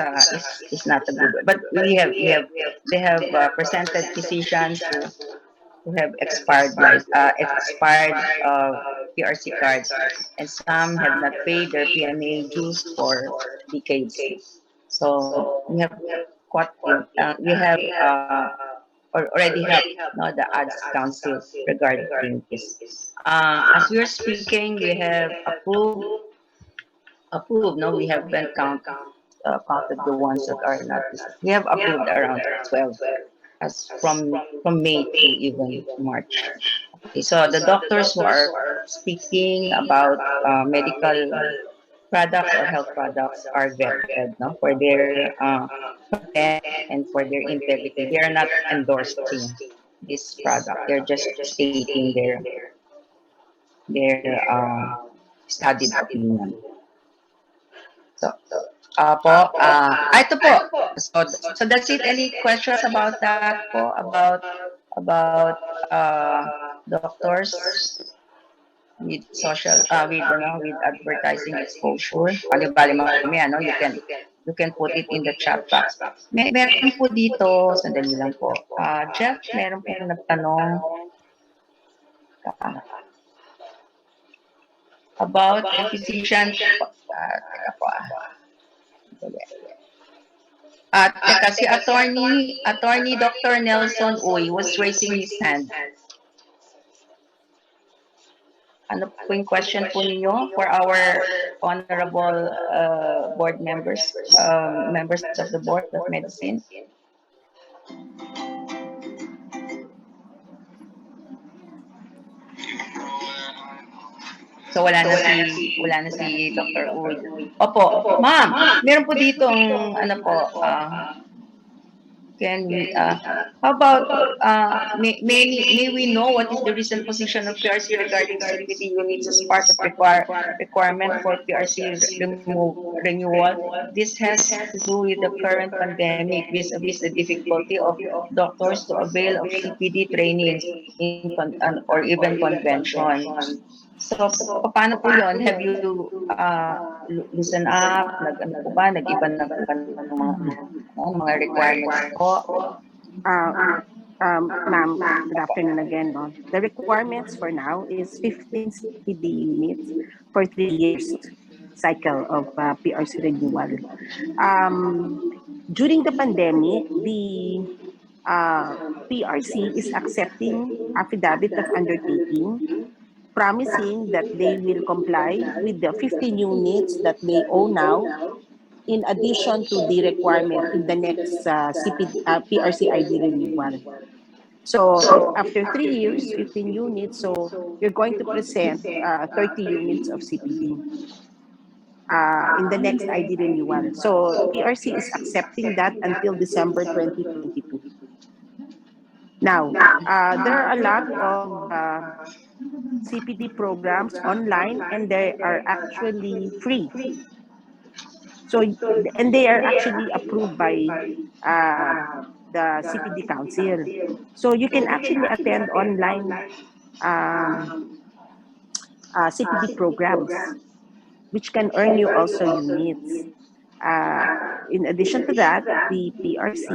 not a good word, but they have presented physicians who have expired PRC cards, and some have not paid their PMA dues for decades. So we have caught, we have already helped, no, the Ads Council regarding this. As we are speaking, we have approved. No, we haven't counted the ones that are not. We have approved around 12, as from May to even March. Okay, so the doctors who are speaking about medical products or health products are vetted, no, for their content and for their integrity. They are not endorsing this product. They're just stating their studied opinion. So, ito po. So that's it. Any questions about that po? About doctors with social, with advertising exposure? Bali mamaya, no? You can put it in the chat box. Meron po dito, sandali lang po. Jeff, meron po nagtanong about a physician. Teka po. Teka, si attorney Dr. Nelson Uy was raising his hand. Ano po yung question po ninyo for our honorable board members, members of the Board of Medicine? So wala na si Dr. Uy. Opo, ma'am, meron po dito ang ano po, can we, how about, may we know what is the recent position of PRC regarding CPD units as part of requirement for PRC renewal? This has to do with the current pandemic vis-a-vis the difficulty of doctors to avail of CPD trainings or even conventions. So, paano po yun? Have you loosen up? Nag-ano po ba? Nag-iba na po ba ng mga requirements po? Ma'am, good afternoon again. No? The requirements for now is 15 CPD units for 3 years cycle of PRC renewal. During the pandemic, the PRC is accepting affidavit of undertaking, promising that they will comply with the 15 units that they own now, in addition to the requirement in the next PRC ID renewal. So if after 3 years, 15 units, so you're going to present 30 units of CPD in the next ID renewal. So PRC is accepting that until December 2022. Now, there are a lot of CPD programs online, and they are actually free. So, and they are actually approved by the CPD Council. So you can actually attend online CPD programs, which can earn you also units. In addition to that, the PRC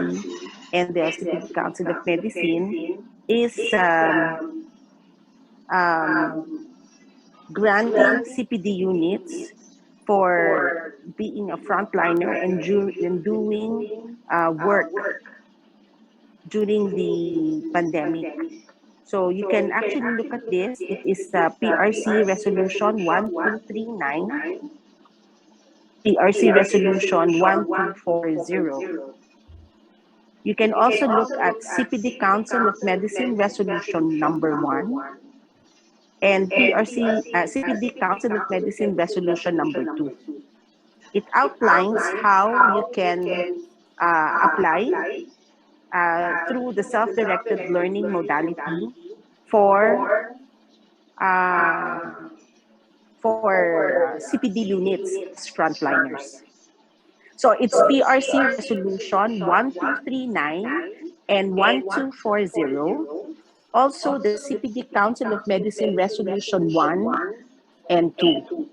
and the CPD Council of Medicine is granting CPD units for being a frontliner and doing work during the pandemic. So you can actually look at this. It is PRC Resolution 1239, PRC Resolution 1240. You can also look at CPD Council of Medicine Resolution number 1 and CPD Council of Medicine Resolution number 2. It outlines how you can apply through the self-directed learning modality for CPD units as frontliners. So it's PRC Resolution 1239 and 1240. Also, the CPD Council of Medicine Resolution 1 and 2.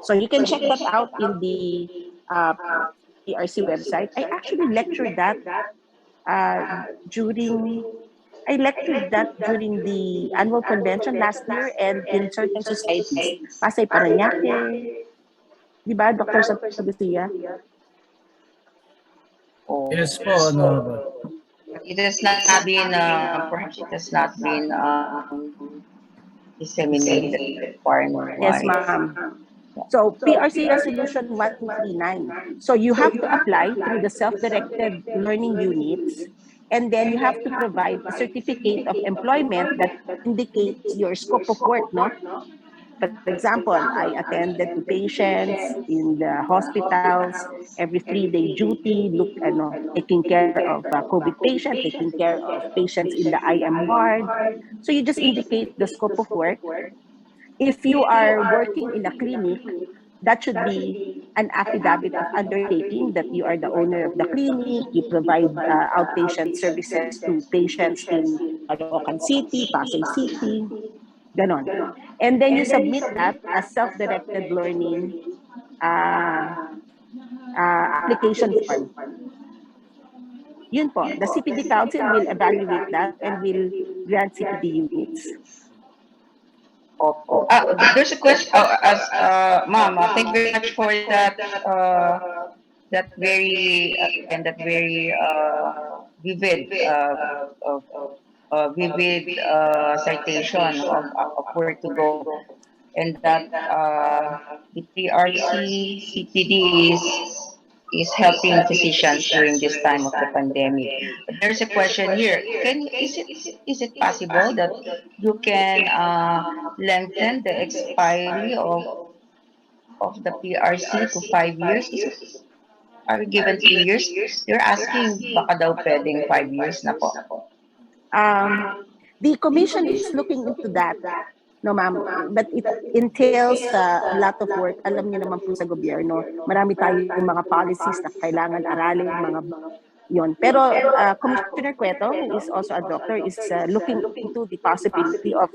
So you can check that out in the PRC website. I actually lectured that during the annual convention last year and in certain societies. Pasay Paranaque, di ba, Dr. Salusia? Yes po, Honorable. It has not been, perhaps it has not been disseminated requirement. Yes, ma'am. So PRC Resolution 1239. So you have to apply through the self-directed learning units, and then you have to provide a certificate of employment that indicates your scope of work, no? For example, I attended to patients in the hospitals every 3-day duty, taking care of COVID patient, taking care of patients in the IM ward. So you just indicate the scope of work. If you are working in a clinic, that should be an affidavit of undertaking that you are the owner of the clinic, you provide outpatient services to patients in Caloocan City, Pasay City, ganon. And then you submit that as self-directed learning application form. Yun po, the CPD Council will evaluate that and will grant CPD units. There's a question, ma'am, thank you very much for that that very again that very vivid vivid citation of where to go, and that the PRC CPD is helping physicians during this time of the pandemic. But there's a question here: is it possible that you can lengthen the expiry of the PRC to 5 years? Is it, are we given 3 years? You're asking baka daw pwedeng 5 years na po. The commission is looking into that, no ma'am, but it entails a lot of work. Alam niyo naman po sa gobyerno, marami tayong mga policies na kailangan aralin, mga yon. Pero Commissioner Cueto, who is also a doctor, is looking into the possibility of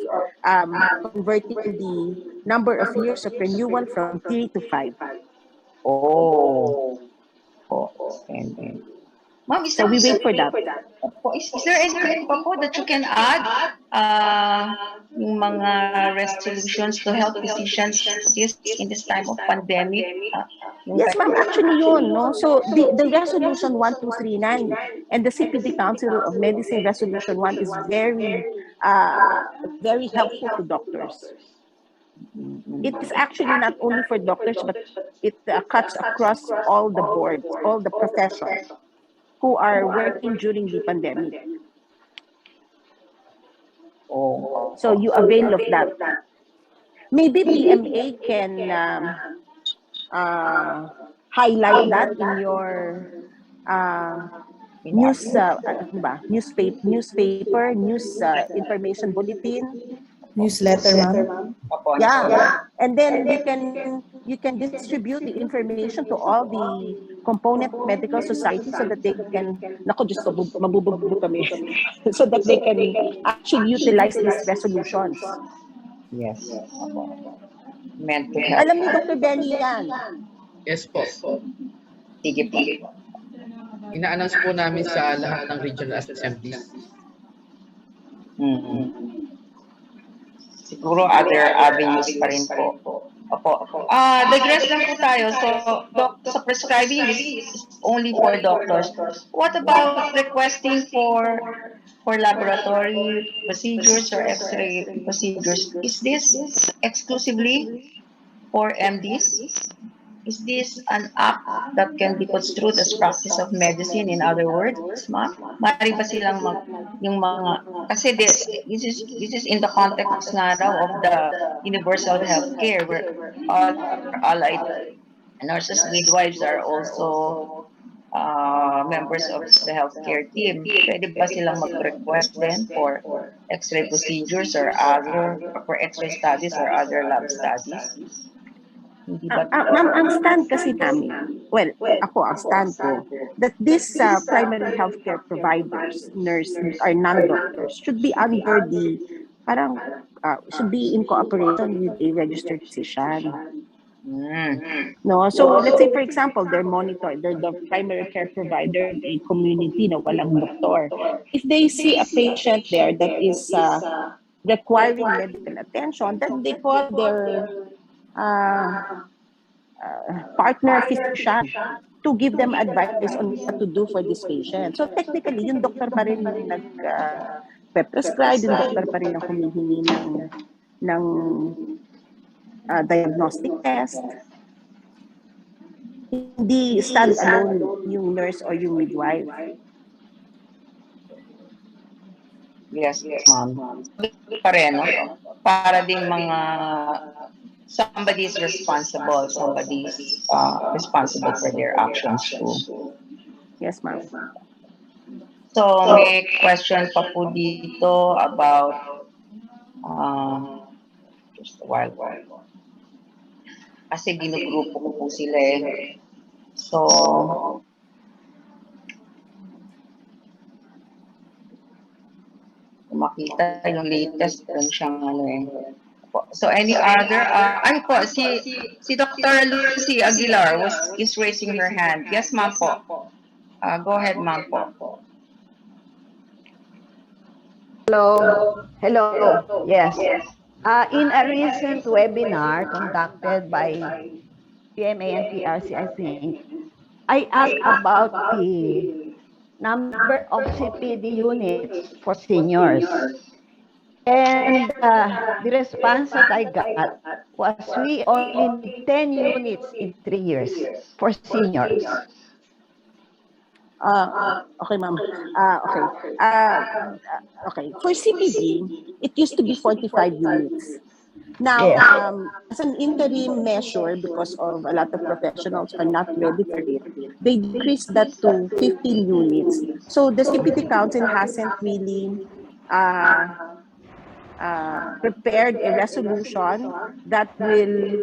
converting the number of years of renewal from 3 to 5. Oh. And ma'am, So we wait for that. Is there anything pa po that you can add? Yung mga resolutions to help physicians in this time of pandemic? Yes, ma'am. Actually, yun, no? So the resolution 1239 and the CPD Council of Medicine resolution 1 is very helpful to doctors. It is actually not only for doctors, but it cuts across all the boards, all the professions who are working during the pandemic. So you avail of that. Maybe PMA can highlight that in your news information bulletin, newsletter, ma'am. yeah, and then you can distribute the information to all the component medical society so that they can mabubugbog kami so that they can actually utilize these resolutions. Yes. Meant to help. Alam ni Dr. Benny yan. Yes po. Sige po. Ina-announce po namin sa lahat ng regional assemblies. Siguro other avenues pa rin po. Opo. Digress lang po tayo. So, sa prescribing is only for doctors. What about requesting for laboratory procedures or X-ray procedures? Is this exclusively for MDs? Is this an act that can be construed as practice of medicine? In other words, ma'am, maaari ba silang yung mga, kasi this is in the context nga raw of the universal healthcare where all allied nurses, midwives are also members of the healthcare team. Pwede ba silang mag-request then for X-ray procedures or for X-ray studies or other lab studies? Ma'am, ang stand kasi namin, well, ako, ang stand ko, that these primary healthcare providers, nurses, or non-doctors should be under the, should be in cooperation with a registered physician. No, so let's say for example, they're the primary care provider in a community na walang doctor. If they see a patient there that is requiring medical attention, then they call their partner physician to give them advice on what to do for this patient. So technically, yung doktor pa rin yung nag-prescribe, yung doktor pa rin ang humihingi ng diagnostic test. Hindi stand-alone yung nurse or yung midwife. Yes, ma'am. Pa rin, no? Para din mga somebody's responsible for their actions too. Yes, ma'am. So may question pa po dito about just a while. Kasi ginugrupo ko po sila eh. So makita yung latest dun siyang So any other? Ay po, si Dr. Lucy Aguilar is raising her hand. Yes, ma'am po. Go ahead, ma'am po. Hello. Yes. In a recent webinar conducted by PMA and PRC, I think, I asked about the number of CPD units for seniors. And the response that I got was we only need 10 units in 3 years for seniors. Uh, okay, ma'am. Okay. Okay. For CPD, it used to be 45 units. Now, Yes. as an interim measure, because of a lot of professionals are not ready for it, they decreased that to 15 units. So the CPD Council hasn't really uh, prepared a resolution that will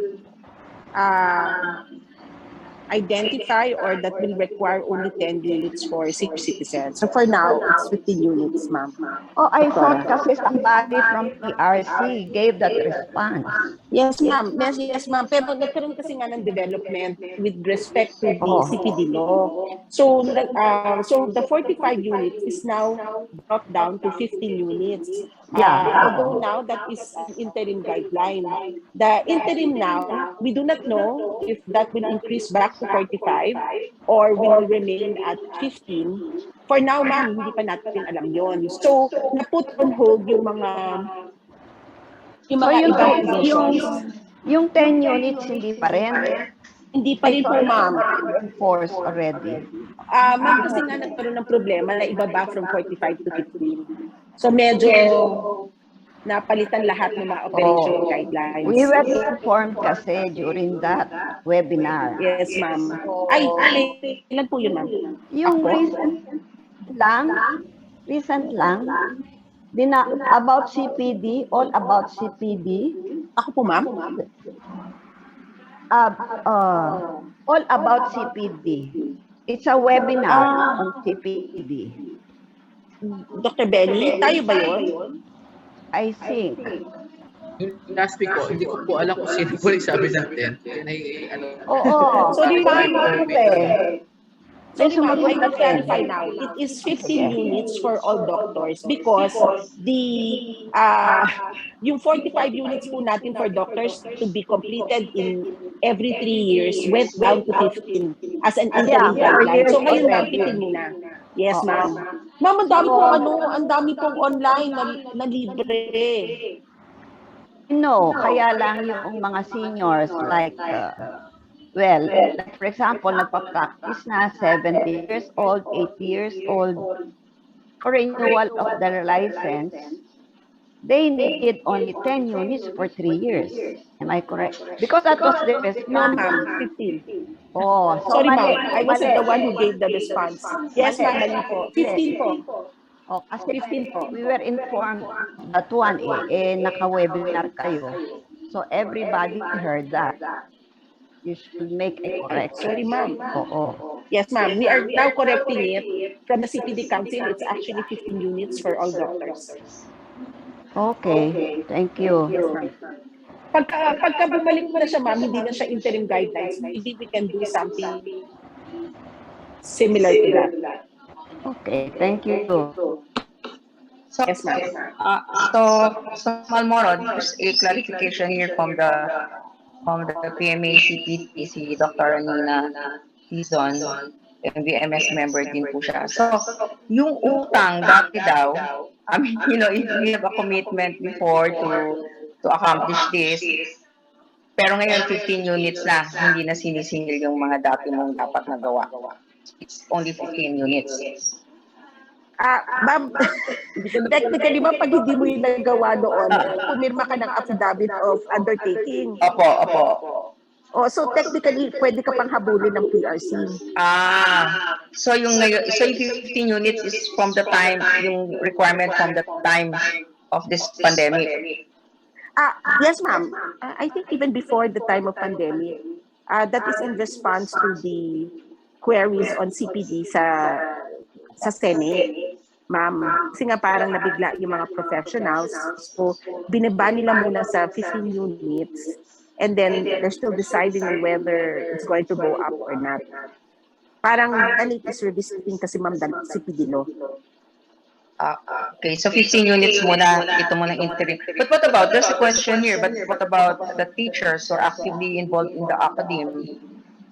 identify or that will require only 10 units for senior citizens. So for now, it's 15 units, ma'am. Oh, I thought Doctora. kasi somebody from PRC gave that response. Yes, ma'am. Yes, ma'am. Pero nagkaroon kasi nga ng development with respect to the Oh, CPD law. So, so the 45 units is now brought down to 15 units. yeah. Although now that is an interim guideline. The interim now, we do not know if that will increase back to 45 or will remain at 15. For now, ma'am, hindi pa natin alam yon. So, na-put on hold yung So mga yung, ibang provisions. yung 10 units hindi pa rin. Hindi pa I rin thought po, it ma'am. was enforced already. Ma'am, kasi nga nagkaroon ng problema na ibaba from 45 to 15. So medyo napalitan lahat ng mga operational guidelines. We were informed kasi during that webinar. Yes, ma'am. So, Ay, kailan po yun, ma'am? yung Ako? recent lang, about CPD, all about CPD. Ako po, ma'am? All about CPD. It's a webinar on CPD. Dr. Benny, tayo ba yun? I think. Yung last week po, hindi ko po alam kung sino po nagsabi natin. Oo. Sorry, ma'am. May Sorry, ma'am, I sumagot na will clarify now. It is 15 units for all doctors because yung 45 units po natin for doctors to be completed in every 3 years went down to 15 as an interim guideline. So ngayon, ma'am, 15 muna. Yes, ma'am. Ma'am, ang dami pong online na libre. No, kaya lang yung mga seniors like well, like for example, nagpa-practice na 70 years old, 80 years old, for renewal of their license, they need only 10 units for 3 years. Am I correct? Because that was the response. No, ma'am, 15. Oh, so sorry, mali. ma'am. I wasn't the one who gave the response. Yes, ma'am, mali po. 15 po. Oh, kasi 15 po. we were informed that one naka-webinar kayo. So everybody heard that. You should make a correction. Sorry, ma'am. Oo. Yes, ma'am. We are now correcting it. From the CPD Council, it's actually 15 units for all doctors. Okay. Thank you. Yes, ma'am. Pagka bumalik na siya, ma'am, hindi na siya interim guidelines. Maybe we can do something similar to that. Okay. Thank you. So, yes, ma'am. So Malmoro, there's a clarification here from the PMA CPT, si Dr. Anina Tizon, VMS member din po siya. So, yung utang dati daw, I mean, if we have a commitment before to accomplish this, pero ngayon 15 units na, hindi na sinisingil yung mga dati mong dapat nagawa. It's only 15 units. Ma'am, technically, ma'am, pag hindi mo yung nagawa noon, pumirma ka ng affidavit of undertaking. Opo. Oh, so technically, pwede ka pang habulin ng PRC. So yung 15 units is from the time, yung requirement from the time of this pandemic. Yes, ma'am. I think even before the time of pandemic, that is in response to the queries on CPD sa Senate, ma'am. Kasi nga parang nabigla yung mga professionals. So, binaba nila muna sa 15 units and then they're still deciding on whether it's going to go up or not. Parang the latest revisiting kasi, ma'am, CPD law. Okay, so 15 units muna, ito muna interim. But what about, there's a question here, but what about the teachers who are actively involved in the academy?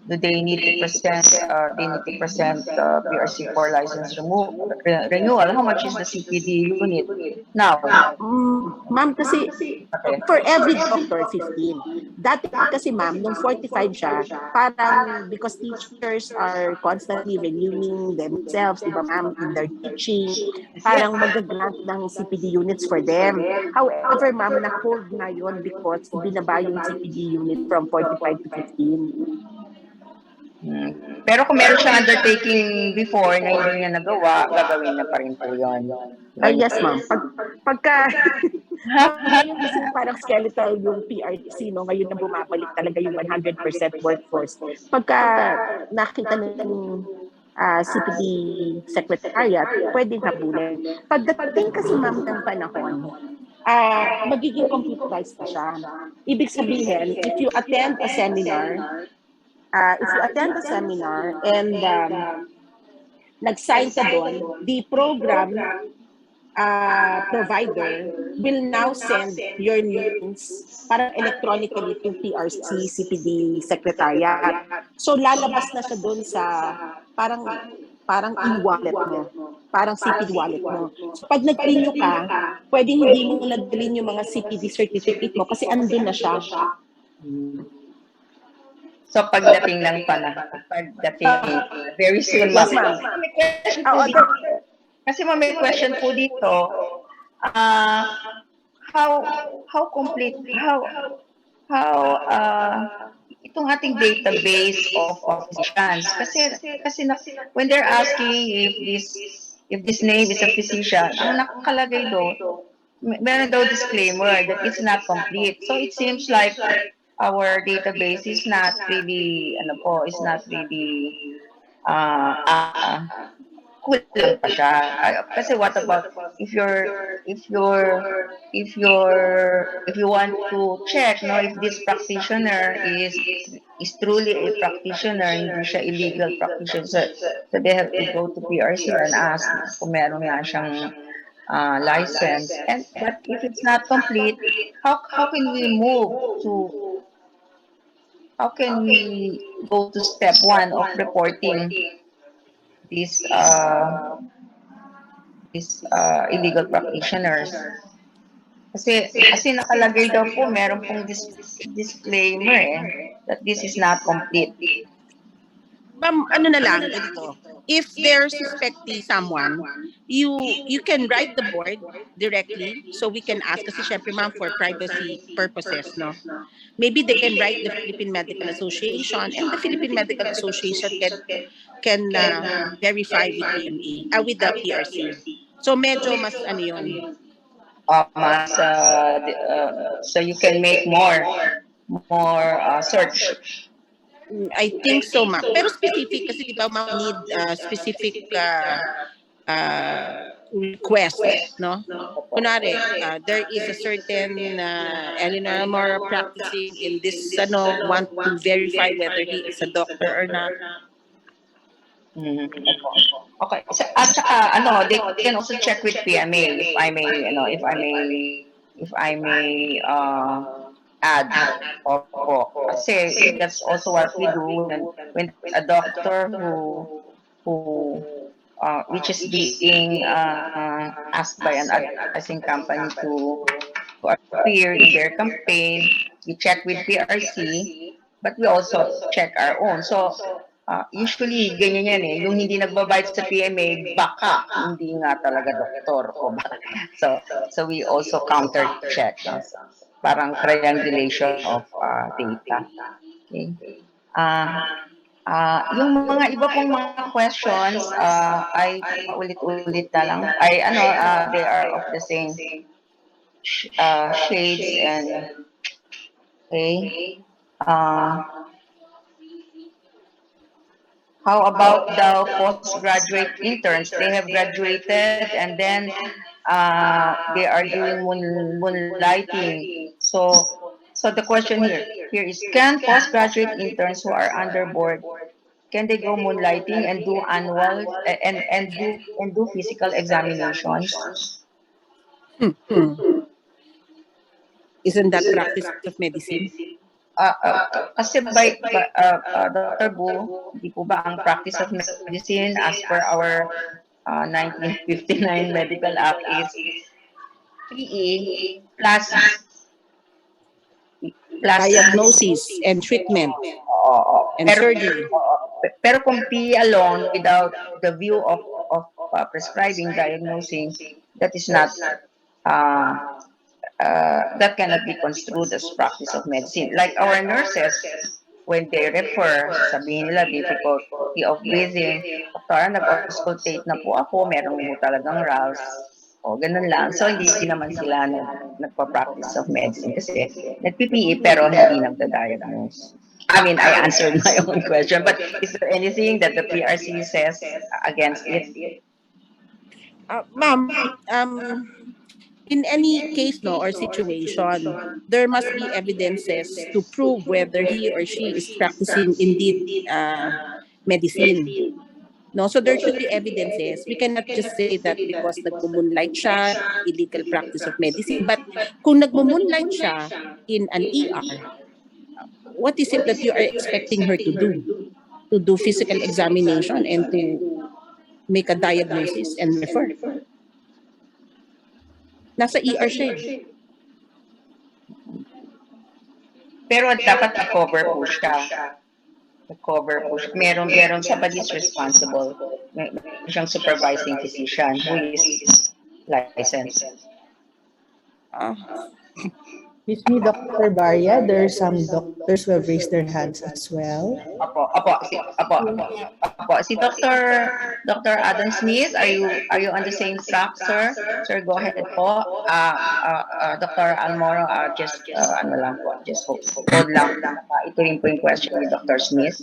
Do they need to present? They need to present PRC for license renewal. How much is the CPD unit now? Ma'am, kasi Okay. for every doctor, 15. Dati kasi ma'am, nung 45 siya, parang because teachers are constantly renewing themselves, di ba ma'am, in their teaching, parang mag-grant ng CPD units for them. However, ma'am, na-hold na yun because ibinaba yung CPD unit from 45 to 15. Pero kung meron siyang undertaking before na hindi niya nagawa, gagawin na pa rin po yun. Yes, ma'am. Pagka ngayon kasi parang skeletal yung PRC, no? Ngayon na bumabalik talaga yung 100% workforce. Pagka nakita ng CPD Secretariat, pwedeng habulin. Pagdating kasi ma'am ng panahon, magiging computerized na siya. Ibig sabihin, if you attend a seminar and nag-sign ka doon, the program provider will now send your names parang electronically to PRC CPD Secretariat. So lalabas na siya doon sa parang e-wallet mo, parang CPD wallet mo. So pag nag-renew ka, pwedeng hindi mo nadalhin yung mga CPD certificate mo kasi andun na siya. So pagdating ng very soon, yes, ma'am. Kasi may question po dito, how complete, itong ating database of physicians, kasi when they're asking if this name is a physician, ang nakalagay doon, meron daw disclaimer that it's not complete. So it seems like our database is not really, kulang pa siya. Kasi what about if you want to check, no, if this practitioner is truly a practitioner, hindi siya illegal practitioner. So they have to go to PRC and ask kung meron nga siyang license. But if it's not complete, how can we go to step 1 of reporting these illegal practitioners? Kasi nakalagay daw po, meron pong disclaimer that this is not complete. Ma'am, ano na lang ganito. If they're suspecting someone, you can write the board directly so we can ask kasi syempre ma'am for privacy purposes, no? Maybe they can write the Philippine Medical Association and the Philippine Medical Association can verify with PMA, with the PRC. So medyo mas ano yun. So you can make more search. I think so, ma'am. Pero specific kasi di ba ma'am need specific request, no? Kunwari, there is a certain Eleanor Mora practicing in this, want to verify whether he is a doctor or not. Okay. So, at saka, they can also check with PMA if I may add. Opo. Kasi that's also what we do when a doctor who which is being asked by an advertising company to appear in their campaign, we check with PRC, but we also check our own. So usually ganyan yan yung hindi nagbabayad sa PMA, baka hindi nga talaga doktor o so we also counter check, parang triangulation of data. Okay. Yung mga iba pong mga questions ay ulit-ulit na lang they are of the same shades and okay. How about the postgraduate interns? They have graduated and then they are doing moonlighting. So the question here is, can postgraduate interns who are under board, can they go moonlighting and do annual and do physical examinations? Isn't that practice of medicine? kasi Dr. Bu, di po ba ang practice of medicine as per our 1959 Medical Act is PE plus Diagnosis and treatment and pero surgery. pero kung PE alone without the view of prescribing, diagnosing, that is not uh, that cannot be construed as practice of medicine. Like our nurses, when they refer, sasabihin nila difficulty of breathing, doktora, nag-auscultate na po ako, meron po talagang RALS, o ganun lang. So, hindi naman sila nagpa-practice of medicine kasi nag-PPE pero hindi nagda-diagnose. I mean, I answered my own question, but is there anything that the PRC says against it? Ma'am, in any case or situation, there must be evidences to prove whether he or she is practicing indeed medicine. No, so there should be evidences. We cannot just say that because nagmo-moonlight siya, illegal practice of medicine. But kung nagmo-moonlight siya in an ER, what is it that you are expecting her to do? To do physical examination and to make a diagnosis and refer. Nasa ER siya. Pero dapat i-cover po siya. I-cover po siya. Meron somebody is responsible. Meron siyang supervising physician who is licensed. Excuse me, Dr. Barya, there are some doctors who have raised their hands as well. Si Dr. Adam Smith, are you on the same track, sir? Sir, go ahead po. Dr. Almoro, just hold lang. Ituloy po yung question ni Dr. Smith.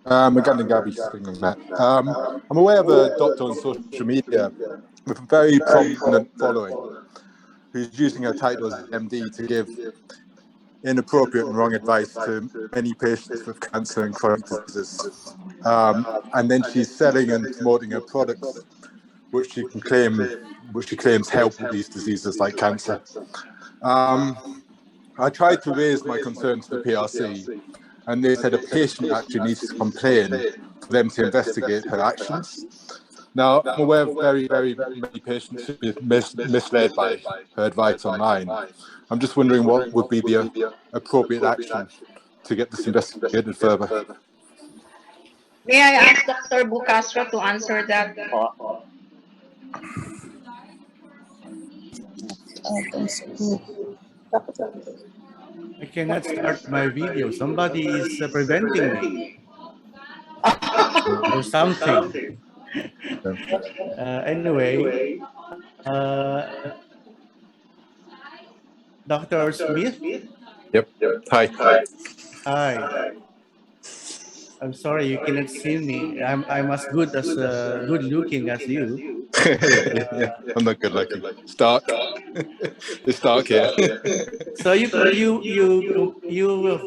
Magandang gabi sa inyong lahat. I'm aware of a doctor on social media with a very prominent following who's using her title as MD to give inappropriate and wrong advice to many patients with cancer and chronic diseases. And then she's selling and promoting her products, which she claims help with these diseases like cancer. I tried to raise my concern to the PRC, and they said a patient actually needs to complain for them to investigate her actions. Now, I'm aware of very, very many patients who have been misled by her advice online. I'm just wondering what would be the appropriate action to get this investigated further. May I ask Dr. Bucastro to answer that? I cannot start my video. Somebody is preventing me. Or something. Anyway, Dr. Smith? Yep. Hi. Hi. I'm sorry you cannot see me. I'm as good looking as you. I'm not good looking. It's dark. It's dark here. So you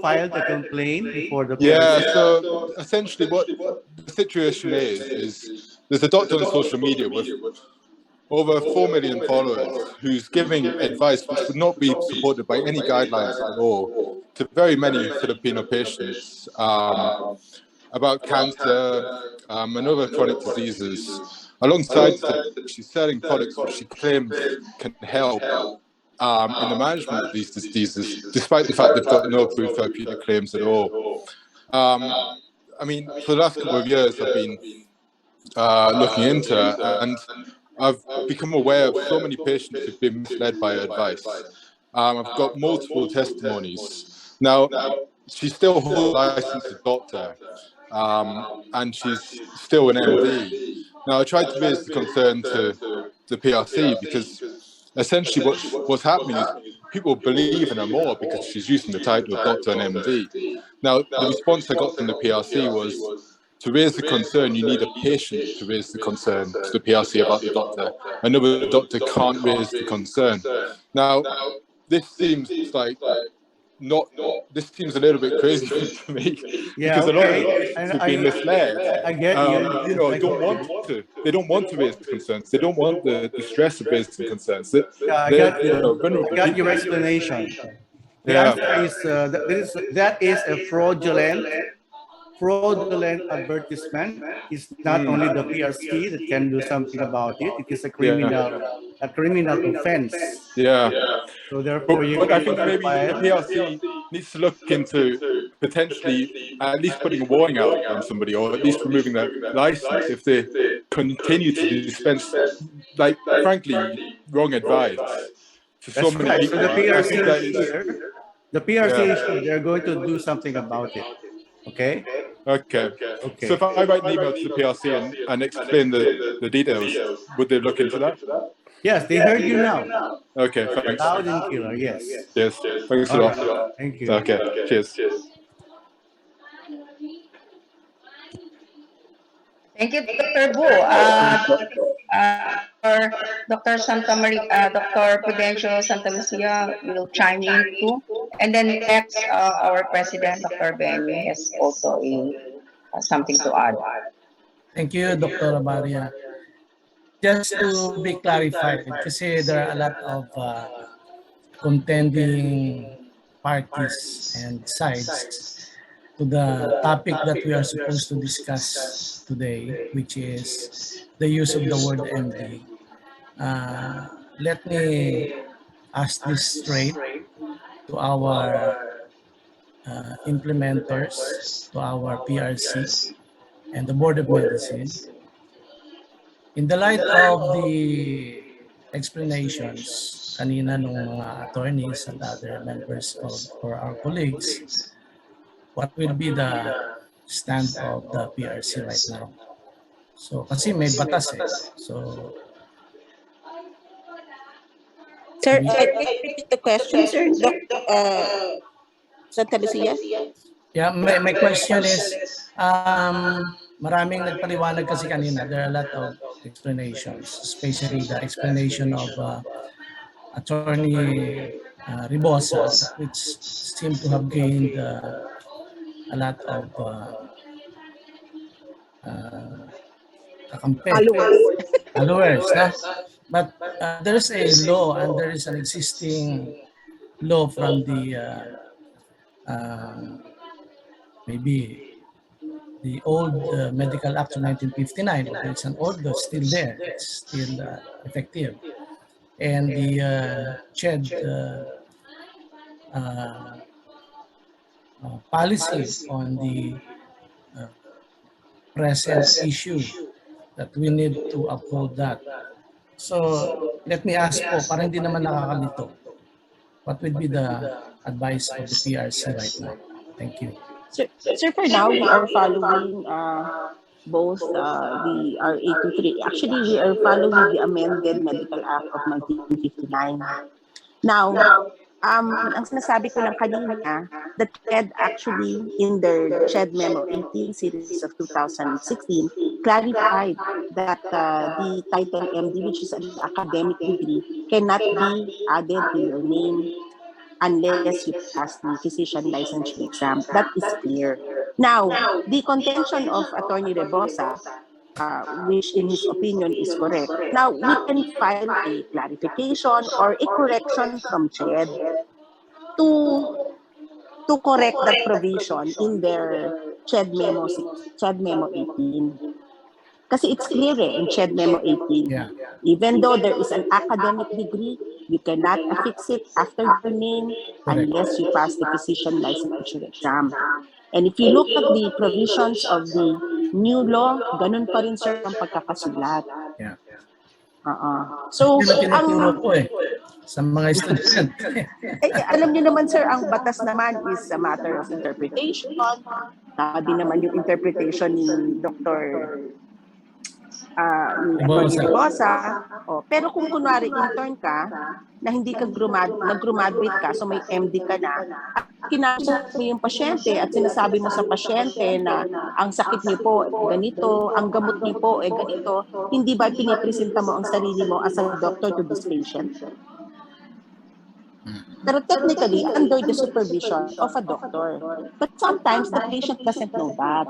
filed a complaint before the PRC? Yeah. So essentially, what the situation is there's a doctor on social media with over 4 million followers who's giving advice which would not be supported by any guidelines at all to very many Filipino patients about cancer and other chronic diseases. Alongside that, she's selling products which she claims can help in the management of these diseases, despite the fact they've got no approved therapeutic claims at all. I mean, for the last couple of years, I've been looking into it, and I've become aware of so many patients who've been misled by her advice. I've got multiple testimonies. Now, she still holds a license as a doctor, and she's still an MD. Now, I tried to raise the concern to the PRC because essentially what's happening is people believe in her more because she's using the title of doctor and MD. Now, the response I got from the PRC was, to raise the concern, you need a patient to raise the concern to the PRC about the doctor. Another doctor can't raise the concern. Now, this seems like this seems a little bit crazy to me because a lot of patients who've been misled, I get you. don't want to. They don't want to raise concerns. They don't want the stress of raising concerns. I got your explanation. The answer is that is a fraudulent advertisement. It's not only the PRC that can do something about it. It is a criminal offense. Yeah. So therefore, you But I can think maybe the file. PRC needs to look into potentially at least putting a warning out on somebody, or at least removing their license if they continue to dispense, like, frankly, wrong advice to so That's many correct. So people. the I PRC think that is is, here. The PRC yeah. is here. They're going to do something about it. Okay. Okay. So Okay. if I write an email to the PRC and explain the details, would they look into that? Yes, they heard you now. Okay, thanks. Loud and clear. Yes. Yes, thanks a All lot. right. Thank you. Okay, cheers. Thank you, Dr. Bu. Dr. Santa Maria, Dr. Prudencio Santa Lucia will chime in too. And then next, our president, Dr. Benny, has also something to add. Thank you, Dr. Abaria. Just to be clarified, kasi there are a lot of contending parties and sides to the topic that we are supposed to discuss today, which is the use of the word MD. Let me ask this straight to our implementers, to our PRC, and the Board of Medicine. In the light of the explanations kanina ng mga attorneys and other members of or our colleagues, what will be the stand of the PRC right now? So kasi may batas eh. So Sir, can you repeat the question, sir? Santa Lucia? yeah, my question is, maraming nagpaliwanag kasi kanina. There are a lot of explanations, especially the explanation of Attorney Ribosa, which seemed to have gained a lot of kakampi. Followers, no? But there's a law and there is an existing law from the maybe the old Medical Act of 1959, although it's an old law, still there, it's still effective. And the CHED policy on the present issue that we need to uphold that. So let me ask po, para hindi naman nakakalito, what would be the advice of the PRC right now? Thank you. Sir, for now, we are following both the RA 23. Actually, we are following the amended Medical Act of 1959. Now, ang sinasabi ko lang kanina, the CHED actually, in their CHED Memo 18 series of 2016, clarified that the title MD, which is an academic degree, cannot be added to your name unless you pass the physician licensure exam. That is clear. Now, the contention of Attorney Rebosa, which in his opinion is correct. Now, we can file a clarification or a correction from CHED to correct that provision in their CHED Memo 18. Kasi it's clear in CHED Memo 18. Yeah. Even though there is an academic degree, you cannot affix it after your name unless you pass the physician licensure exam. And if you look at the provisions of the new law, ganun pa rin sir ang pagkakasulat. Yeah. So, Yun ang tinuturo ko eh sa mga estudyante. alam niyo naman sir, ang batas naman is a matter of interpretation. Di naman yung interpretation ni Dr. ni Atty. Ribosa. Pero kung kunwari intern ka, na hindi ka nag-graduate ka, so may MD ka na, at kinausap mo yung pasyente at sinasabi mo sa pasyente na ang sakit niyo po ganito, ang gamot niyo po ganito, hindi ba pinipresenta mo ang sarili mo as a doctor to this patient? Pero technically, under the supervision of a doctor. But sometimes the patient doesn't know that.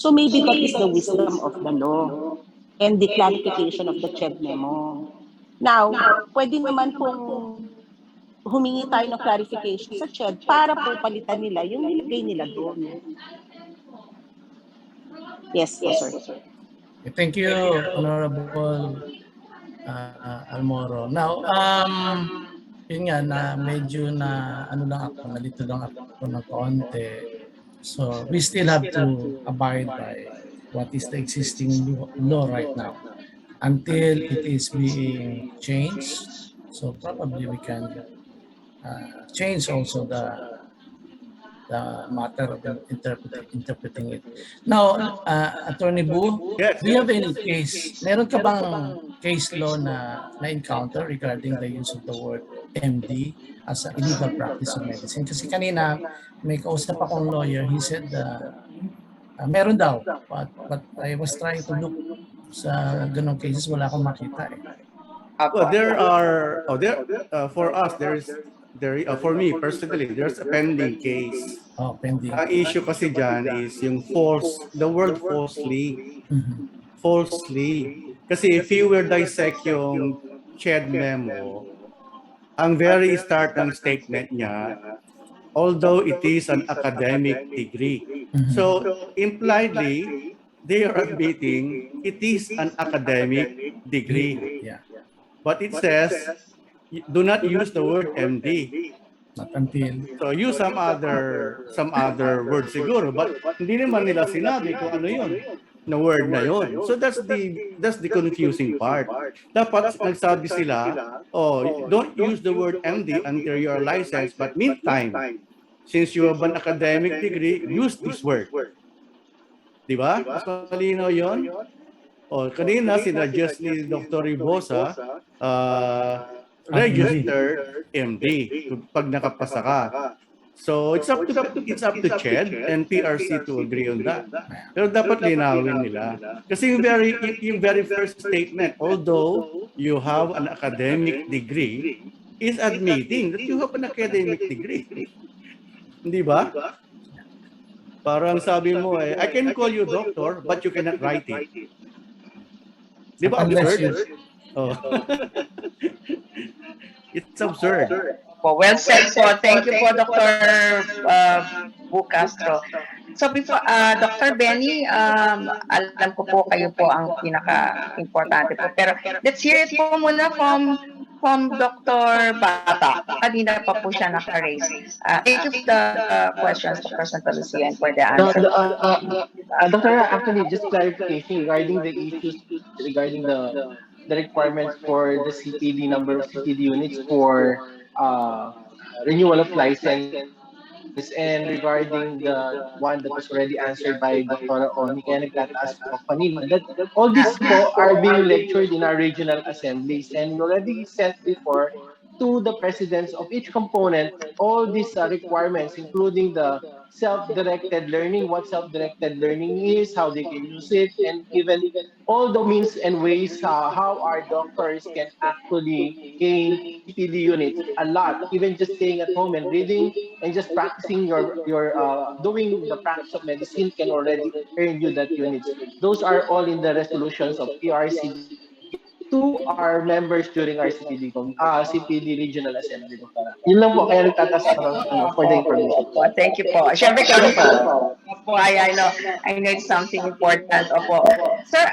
So maybe that is the wisdom of the law and the clarification of the CHED memo. Now, pwede naman pong humingi tayo ng clarification sa CHED para po palitan nila yung nilagay nila doon. Yes po, sir. Thank you, Honorable Almoro. Now, yun nga na medyo na ano lang ako, nalito lang ako ng konti. So, we still have to abide by what is the existing law right now until it is being changed. So, probably we can change also the matter of interpreting it. Now, Attorney Bu, Yes, do you have any case? Meron ka bang case law na encounter regarding the use of the word MD as an illegal practice of medicine? Kasi kanina may kausap akong lawyer, he said meron daw, but I was trying to look sa ganong cases, wala akong makita eh. Well, for us, for me personally, there's a pending case. Oh, pending. Ang issue kasi dyan is yung the word falsely. Falsely. Kasi if you will dissect yung CHED memo, ang very start ng statement niya, although it is an academic degree. So, impliedly, they are admitting it is an academic degree. Yeah. But it says, do not use the word MD. Not until. So use some other word siguro, but hindi naman nila sinabi kung ano yun, na word na yun. So that's the confusing part. Dapat nagsabi sila, don't use the word MD until you are licensed, but meantime, since you have an academic degree, use this word. Diba? Mas malinaw yun? Kanina sinadjust ni Dr. Ribosa, register MD pag nakapasa ka. So it's up to CHED and PRC to agree on that. Pero dapat linawin nila. Kasi yung very first statement, although you have an academic degree, is admitting that you have an academic degree. Hindi ba? Parang sabi mo I can call you doctor, but you cannot write it. Di ba absurd? It's absurd. Well said po. Thank you po, Dr. Bu Castro. So before, Dr. Benny, alam ko po kayo po ang pinaka-importante po. Pero let's hear it po muna from Dr. Bata. Kanina pa po siya naka-raise. Thank you for the questions, Dr. Santa Lucia, and for the answer. Doctor, actually, just clarification regarding the issues regarding the requirements for the CPD number of CPD units for renewal of license, and regarding the one that was already answered by Dr. Oni kaya nagtataas po kanina, that all these po are being lectured in our regional assemblies, and we already sent before to the presidents of each component all these requirements, including the self-directed learning, what self-directed learning is, how they can use it, and even all the means and ways how our doctors can actually gain CPD units a lot, even just staying at home and reading and just practicing your doing the practice of medicine can already earn you that units. Those are all in the resolutions of PRC to our members during our CPD Regional Assembly. Yun lang po, kaya nagtataas ako for the information. Thank you po. Siyempre kami po. I know it's something important. Opo. Sir,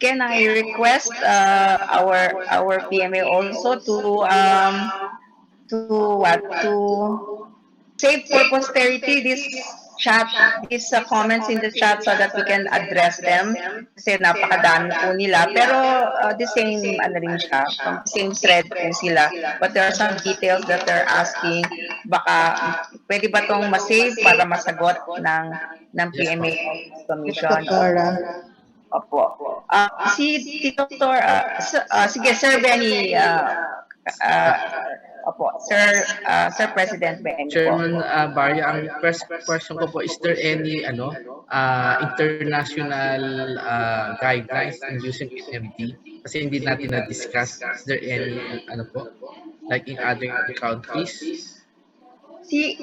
can I request our PMA also to save for posterity this comments in the chat so that we can address them kasi napakadami po nila, pero the same rin siya, from the same thread po sila, but there are some details that they're asking. Baka pwede ba tong masave para masagot ng PMA Commission? Opo. Si Dr. Sige, Sir Benny, opo, Sir President Benny. Chairman Barya, ang first question ko po, is there any international guidelines in using MD? Kasi hindi natin na-discuss. Is there any like in other countries? Si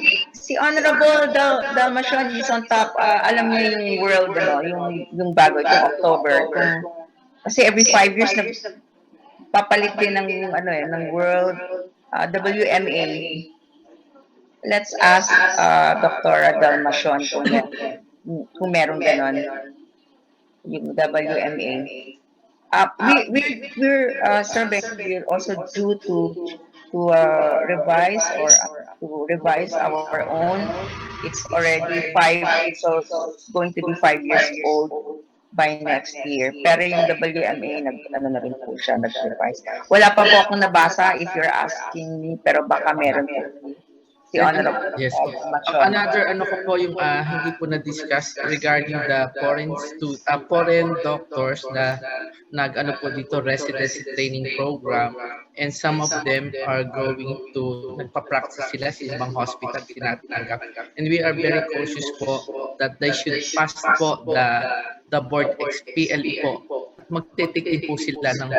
Honorable Dalmatian is on top. Alam niyo yung world, yung bago, yung October. Kasi every 5 years na papalit din ng world WMA. Let's ask Dr. Dalmacion kung meron ganon, yung WMA. Sir Benny, we're also due to revise or to revise our own. It's already it's going to be 5 years old by next year. Pero yung WMA, ano na rin po siya, nag-revise. Wala pa po akong nabasa if you're asking me, pero baka meron po si Honorable Yes. Dalmacion. Another ano ko po yung hindi po na-discuss regarding the foreign doctors na nag-ano po dito residency training program, and some of them are going to nagpa-practice sila sa ibang hospital tinatanggap. And we are very cautious po that they should pass po the board XPLE po. Magte-take din po sila ng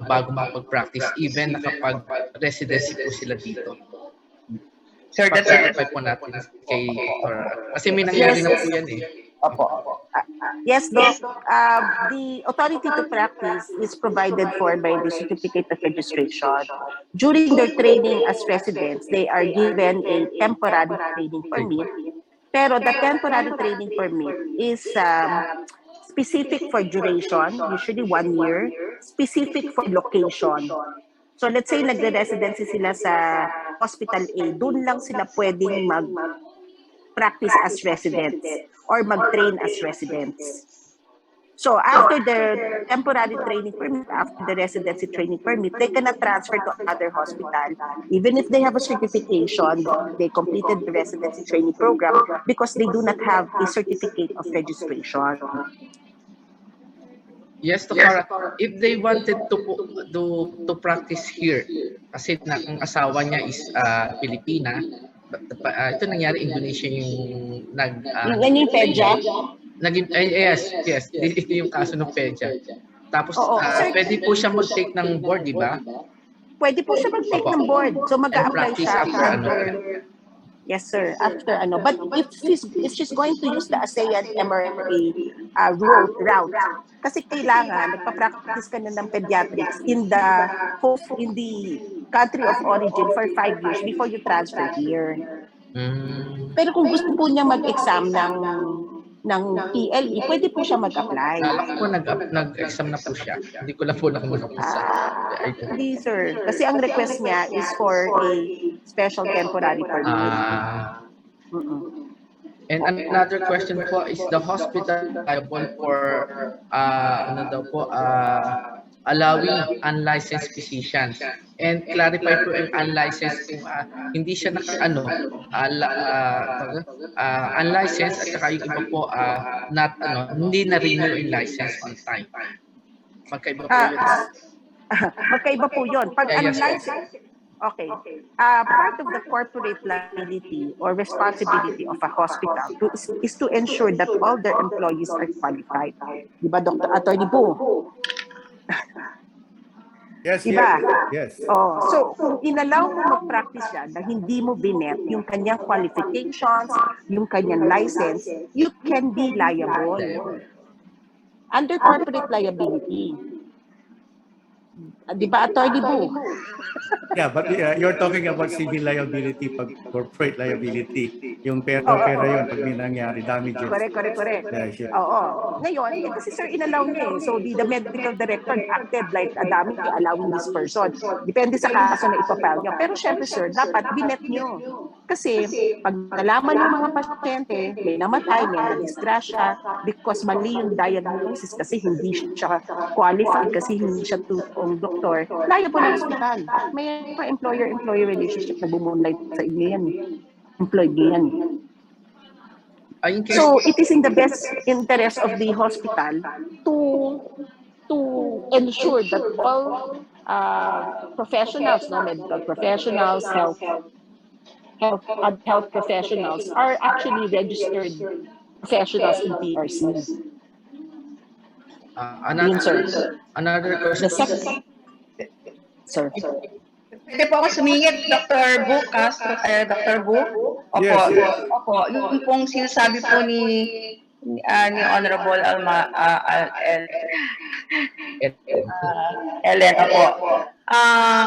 bago makapag-practice even nakapag-residency po sila dito. Sir, that's clarify po natin kay Dr. Kasi may nangyari na po yan eh. Opo. Yes, Doc. The authority to practice is provided for by the certificate of registration. During their training as residents, they are given a temporary training permit. Pero the temporary training permit is specific for duration, usually 1 year, specific for location. So let's say nagre-residency sila sa Hospital A, doon lang sila pwedeng mag-practice as residents or mag-train as residents. So after the temporary training permit, after the residency training permit, they cannot transfer to another hospital, even if they have a certification, they completed the residency training program, because they do not have a certificate of registration. Yes, Dr. If they wanted to practice here, kasi ang asawa niya is Pilipina, ito nangyari Indonesia yung yung PEDYA? Yes, ito yung kaso ng PEDYA. Tapos pwede po siya mag-take ng board, di ba? Pwede po siya mag-take ng board. So mag-a-apply siya after. Yes, sir. After ano. But if she's going to use the ASEAN MRA route, kasi kailangan nagpa-practice ka na ng pediatrics in the country of origin for 5 years before you transfer here. Pero kung gusto po niya mag-exam ng PLE, pwede po siya mag-apply. Alam ko nag-exam na po siya. Hindi ko lang po nakamulapisa. Hindi, sir. Kasi ang request niya is for a special temporary permit. And another question po is the hospital liable for allowing unlicensed physicians? And clarify po yung unlicensed kung hindi siya unlicensed at saka yung iba po hindi na-renew yung license on time. Magkaiba po yun. Magkaiba po yun. Pag unlicensed, okay. Part of the corporate liability or responsibility of a hospital is to ensure that all their employees are qualified. Diba, Dr. Attorney Boo? Yes, diba? Yes. So, kung inalaw mo mag-practice yan na hindi mo binet yung kanyang qualifications, yung kanyang license, you can be liable under corporate liability. Diba, Attorney Boo? Yeah, but you're talking about civil liability, pag corporate liability. Yung pera-pera yun, pag may nangyari, damages. Correct. Yeah. Oo. Ngayon, kasi sir, inalaw niya eh. So, the medical director acted like a dummy allowing this person. Depende sa kaso na ipapile niya. Pero syempre, sir, dapat binet niyo. Kasi, pag nalaman ng mga pasyente, may namatay, may na-disgrasya, because mali yung diagnosis, kasi hindi siya qualified, kasi hindi siya totoong doktor, liable ng hospital. May employer-employee relationship na bumunlay sa inyo yan. Employed yan. So, it is in the best interest of the hospital to ensure that all professionals, medical professionals, health professionals are actually registered professionals in PRC. Another question. Sir. Pwede po ako sumingit, Dr. Bu Castro, Dr. Bu? Opo, Yes. Opo, yung pong sinasabi po ni ni Honorable Ellen, po.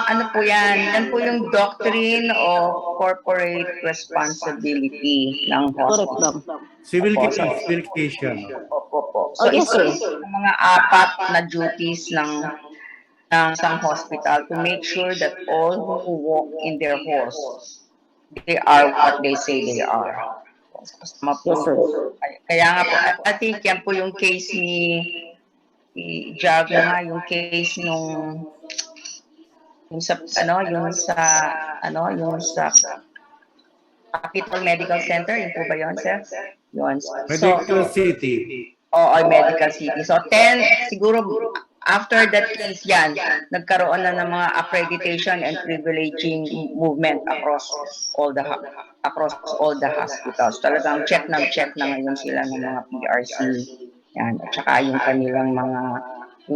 Ano po yan? Yan po yung doctrine of corporate responsibility ng Correct, hospital. ma'am. Civilization. Opo. Oh, So, yes, ito sir. yung mga apat na duties ng isang hospital to make sure that all who walk in their halls, they are what they say they are. Kasama po. Yes, sir. Kaya nga po, I think yan po yung case ni Jago nga, yung case yung sa Capital Medical Center, yun po ba yun, sir? Yun. Medical City. Oo, Medical City. So, siguro, after that case yan, nagkaroon na ng mga accreditation and privileging movement across all the hospitals. Talagang check na ngayon sila ng mga PRC. Yan. At saka yung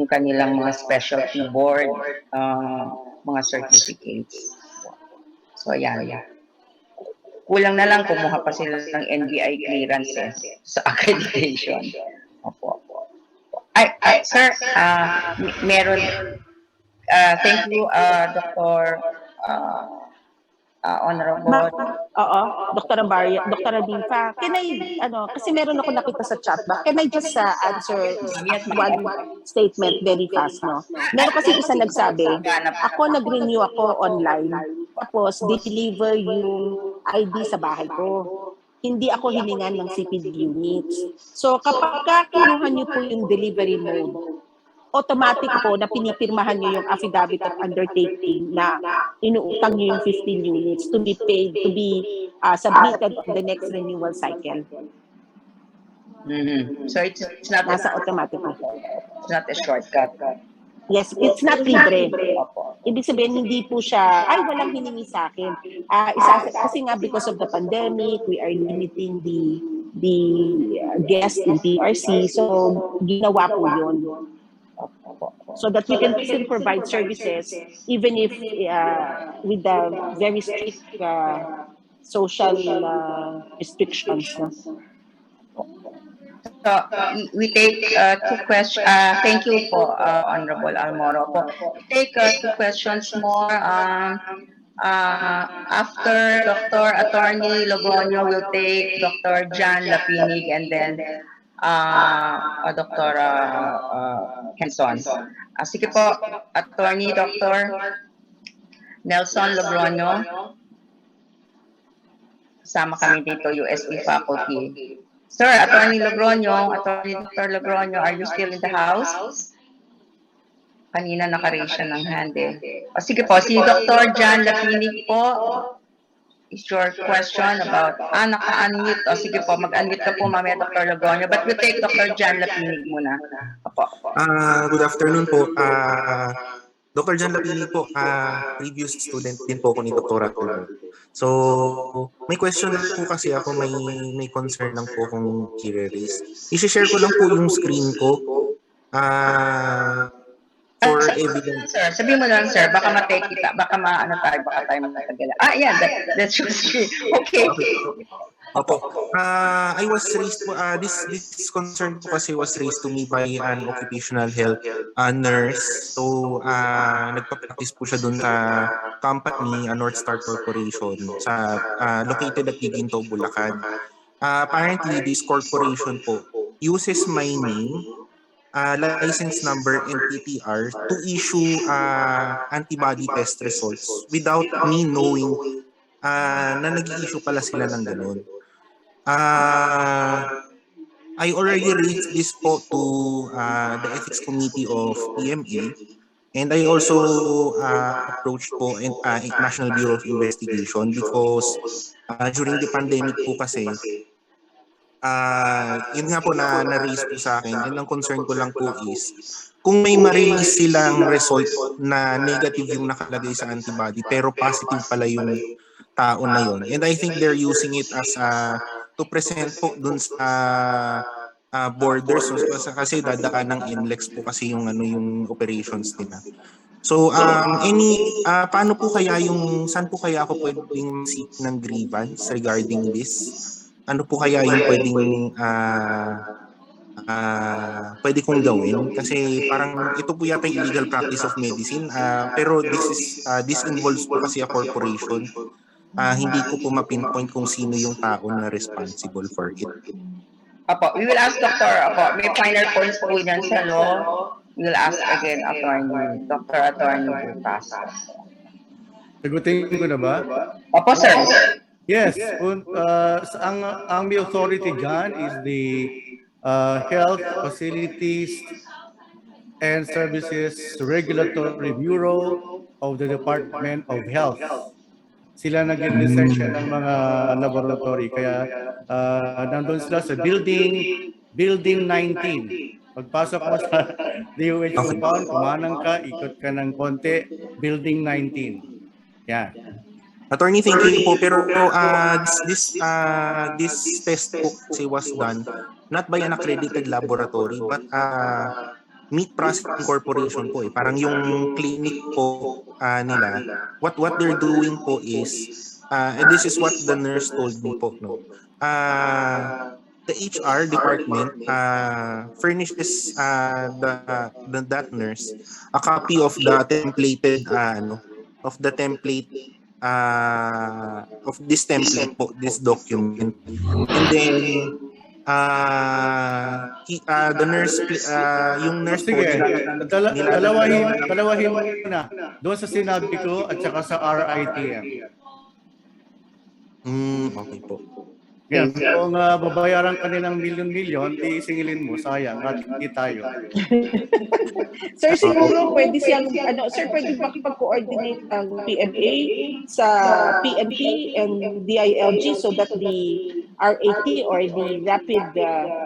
kanilang mga specialty board, mga certificates. So, yan. Kulang na lang kumuha pa sila ng NBI clearance sa accreditation. Opo. Sir, meron, thank you, Dr. Honorable. Oo, Dr. Barya, Dr. Dinfa, can I, kasi meron ako nakita sa chat ba? Can I just answer one statement very fast, no? Meron kasi isa nagsabi, ako nag-renew ako online, tapos deliver yung ID sa bahay ko. Hindi ako hiningan ng CPD units. So kapag kinuha niyo po yung delivery mode, automatic po na pinipirmahan nyo yung affidavit of undertaking na inuutang nyo yung 15 units to be paid, to be submitted on the next renewal cycle. So it's not nasa automatic. It's not a shortcut. Yes, it's not libre. Ibig sabihin, hindi po siya, walang hiningi sa akin. Kasi nga, because of the pandemic, we are limiting the guests in PRC. So, ginawa po yun. So that we can still provide services even if with the very strict social restrictions. So we take two questions. Thank you po, Honorable Almoro. We take two questions more. After Dr. Attorney Logonio, will take Dr. John Lapinig and then Dr. Henson. Sige po, Attorney Dr. Nelson Logroño. Kasama kami dito, UST faculty. Sir, Attorney Logroño, Attorney Dr. Logroño, are you still in the house? Kanina naka-raise siya ng hand sige po, si Dr. John Lapinig po. Is your question about, naka-unmute. Sige po, mag-unmute ka po mamaya, Dr. Logonio. But we take Dr. John Lapinig muna. Good afternoon po. Dr. John Lapinig po, previous student din po ako ni Dr. Arturo. So, may question lang po kasi ako, may concern lang po kung i-raise. I-share ko lang po yung screen ko. For evidence. Sir, sabihin mo lang, sir, baka matake kita, baka tayo matagala. Yeah, that's your screen. Okay. Opo. I was raised po, this concern po kasi was raised to me by an occupational health nurse. So, nagpa-practice po siya dun sa company, North Star Corporation, located at Giginto, Bulacan. Apparently, this corporation po uses my name, license number, and PTR to issue antibody test results without me knowing na nag-i-issue pala sila ng ganun. I already raised this po to the Ethics Committee of PME, and I also approached po National Bureau of Investigation because during the pandemic po kasi, yun nga po na-raise po sa akin, and ang concern ko lang po is kung may ma-release silang result na negative yung nakalagay sa antibody pero positive pala yung tao na yun. And I think they're using it as to present po dun sa borders kasi dadaan ng NLEX po kasi yung yung operations nila. So paano po kaya saan po kaya ako pwedeng seek ng grievance regarding this? ano po kaya yung pwede kong gawin kasi parang ito po yata yung illegal practice of medicine, pero this involves po kasi a corporation. Hindi ko po ma-pinpoint kung sino yung tao na responsible for it. Apo, we will ask Dr. Apo, may finer points po yan sa law. We will ask again Dr. Attorney bukas. Sagutin ko na ba? Opo, sir. Yes, ang may authority dyan is the Health Facilities and Services Regulatory Bureau of the Department of Health. Sila nag-lisensya ng mga laboratory. Kaya nandun sila sa Building 19. Pagpasok mo sa DOH compound, kumanang ka, ikot ka ng konti, Building 19. Yan. Attorney, thank you po. Pero this test po kasi was done not by an accredited laboratory but meat processing corporation po eh. Parang yung clinic po nila, what they're doing po is, and this is what the nurse told me po, no? The HR department furnishes that nurse a copy of the templated of this template po, this document. And then the nurse, yung nurse po, dalawahin mo na doon sa sinabi ko at saka sa RITM. Okay po. Yan, kung babayaran ka nilang milyon-milyon, di singilin mo, sayang, at hindi tayo. Sir, siguro pwede siyang, sir, pwede makipag-coordinate ang PMA sa PNP and DILG so that the RAT or the rapid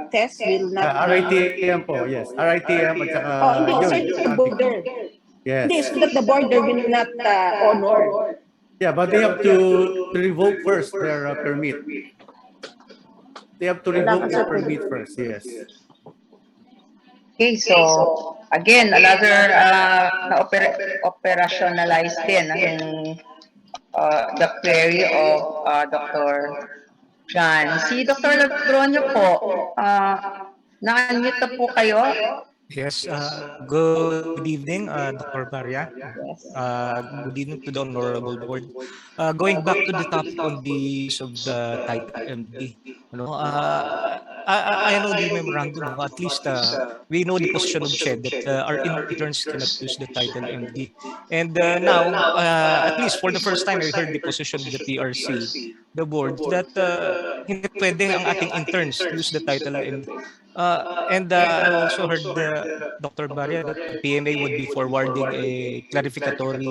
test will not... RITM po, yes. RITM at saka... hindi, sir, the border. Yes. Hindi, so that the border will not honor. Yeah, but they have to revoke first their permit. They have to revoke their permit first, yes. Okay, so again, another operationalized din the query of Dr. John. Si Dr. Labronio po, na-unmute na po kayo. Yes, good evening, Dr. Barya. Good evening to the Honorable Board. Going back to the topic on the use of the title MD, I know the memorandum, at least we know the position of CHED that our interns cannot use the title MD. And now, at least for the first time, I heard the position of the PRC, the board, that hindi pwede ang ating interns use the title MD. And I also heard Dr. Barya that the PMA would be forwarding a clarificatory,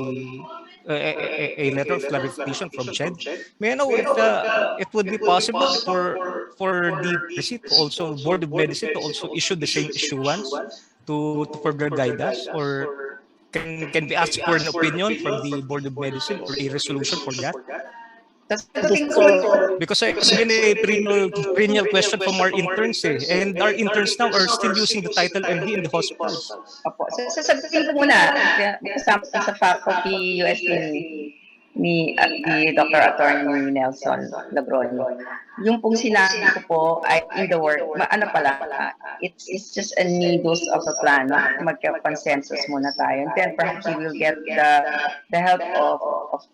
a letter of clarification from CHED. May I know if it would be possible for the PRC to also, Board of Medicine to also issue the same issuance to further guide us, or can we ask for an opinion from the Board of Medicine or a resolution for that? Because it's been a perennial question from our interns and our interns now are still using the title MD in the hospitals. Opo. Sasagutin ko muna, kasama sa faculty UST ni Dr. Attorney Nelson Labronio. Yung pong sinabi ko po ay in the work, it's just a needles of a plan, no? Magka-consensus muna tayo. And then perhaps we will get the help of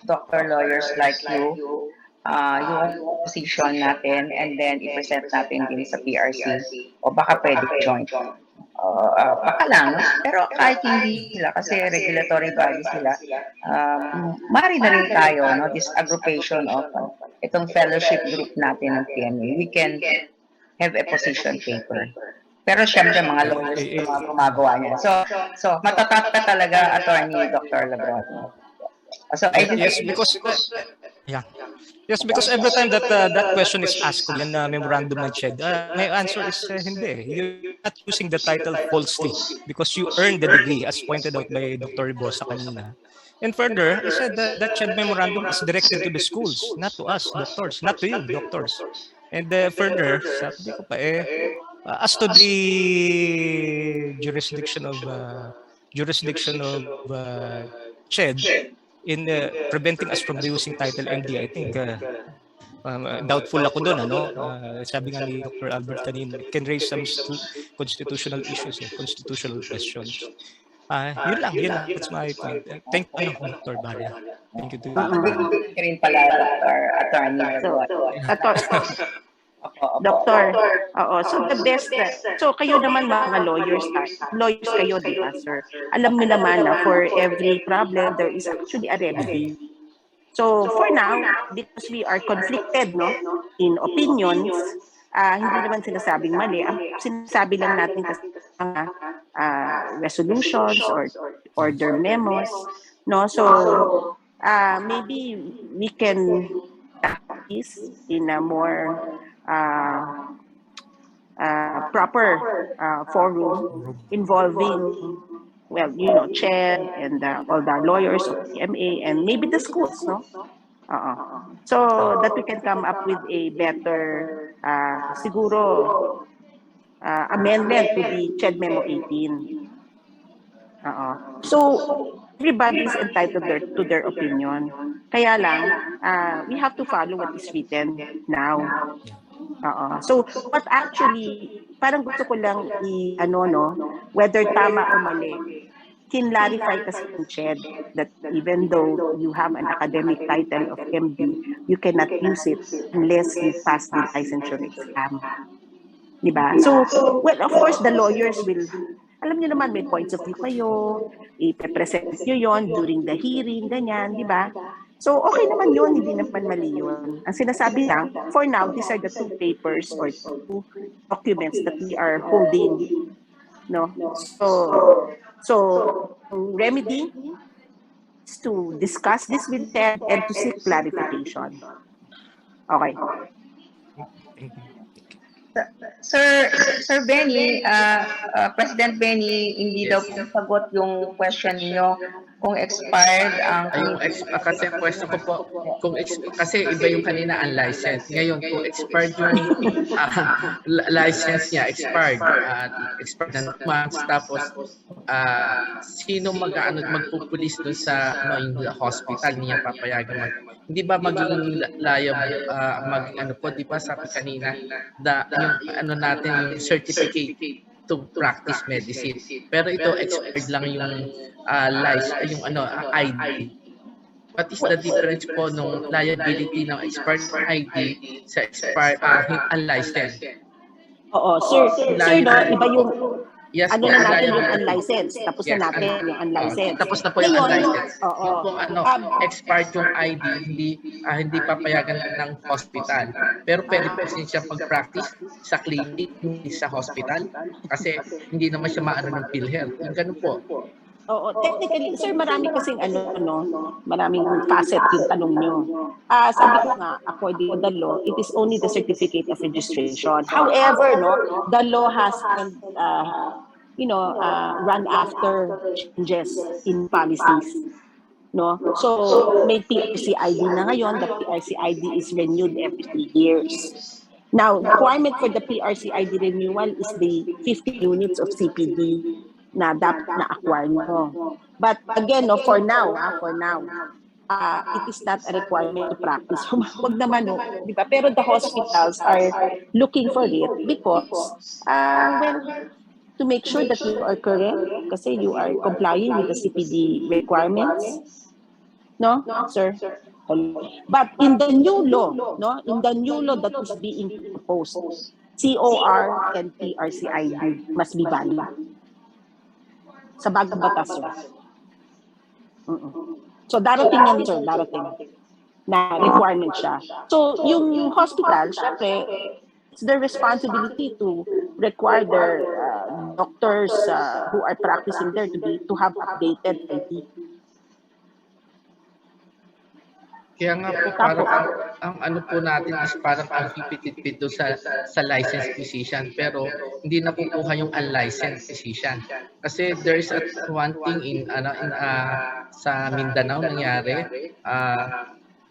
doctor lawyers like you, yung position natin, and then i-present natin din sa PRC. O baka pwede joint. Baka lang, no? Pero kahit hindi sila, kasi regulatory body sila, mari na rin tayo, no? This aggregation of itong fellowship group natin ng PMA. We can have a position paper. Pero syempre, mga lawyers mga gumagawa niya. So matatat ka talaga, Attorney Dr. Labronio. So yes, because every time that that question is asked in the memorandum of CHED, my answer is hindi. You're not using the title falsely because you earned the degree, as pointed out by Dr. Ribosa kanina. And further, I said that CHED memorandum is directed to the schools, not to us, doctors, not to you, doctors. And further, sabi ko pa as to the jurisdiction of CHED in preventing us from using title MD, I think Doubtful ako doon, ano? Sabi nga ni Dr. Albert kanina, it can raise some constitutional issues, constitutional questions. Yun lang. That's my point. Thank Dr. Barya. Thank you to you. Mag-include ka rin pala, Dr. Attorney So, Margot. Doctor, oo. So the best, so kayo naman mga lawyers kayo, di ba, sir? Alam niyo naman na for every problem, there is actually a remedy. So for now, because we are conflicted, no, in opinions, hindi naman sinasabing mali. Ang sinasabi lang natin kasi mga resolutions or order memos, no? So maybe we can practice in a more proper forum involving, well, CHED and all the lawyers of PMA and maybe the schools, no? So that we can come up with a better, siguro, amendment to the CHED Memo 18. So everybody is entitled to their opinion. Kaya lang, we have to follow what is written now. So what actually, parang gusto ko lang whether tama o mali, kinlarify kasi ng CHED that even though you have an academic title of MD, you cannot use it unless you pass the licensure exam. Diba? So, well, of course, the lawyers will, alam niyo naman, may points of view kayo, ipe-present niyo yon during the hearing, ganyan, diba? So, okay naman yun, hindi naman mali yun. Ang sinasabi lang, for now, these are the two papers or two documents that we are holding. No? So remedy is to discuss this with Ted and to seek clarification. Okay. Sir Benny, President Benny, hindi daw po sagot yung question niyo kung expired ang kasi ang question ko po kasi iba yung kanina unlicensed. Ngayon kung expired yung license niya, expired na 2 months, tapos sino magpupulis doon sa yung hospital niya papayagan hindi ba magiging liable di ba sabi kanina yung natin yung certificate to practice medicine. Pero ito expired lang yung ID. What is the difference po nung liability ng expired ID sa expired unlicensed? Oo, sir, iba yung yes, na natin yung unlicensed. Tapos na natin yung unlicensed. Tapos na po yung unlicensed. Yung kung expired yung ID, hindi papayagan ng hospital. Pero pwede po siya pag-practice sa clinic, hindi sa hospital. Kasi hindi naman siya maano ng PhilHealth. Yung ganun po. Oo, technically, sir, marami kasing maraming facet yung tanong nyo. Sabi ko nga, according to the law, it is only the certificate of registration. However, the law has run after changes in policies. No? So, may PRC ID na ngayon. The PRC ID is renewed every 3 years. Now, requirement for the PRC ID renewal is the 50 units of CPD na dapat na-acquire nyo. But again, for now, it is not a requirement to practice. Huwag naman, di ba? Pero the hospitals are looking for it because, to make sure that you are correct, kasi you are complying with the CPD requirements. No, sir? But in the new law, that is being proposed, COR and PRC ID must be valid. Sa bagong batas, sir. So, darating yan, sir. Darating. Na requirement siya. So, yung hospital, syempre, it's their responsibility to require their doctors who are practicing there to have updated ID. Kaya nga po parang ang po natin is parang ang hipit-hipit doon sa licensed physician pero hindi nakukuha yung unlicensed physician. Kasi there is one thing in sa Mindanao nangyari,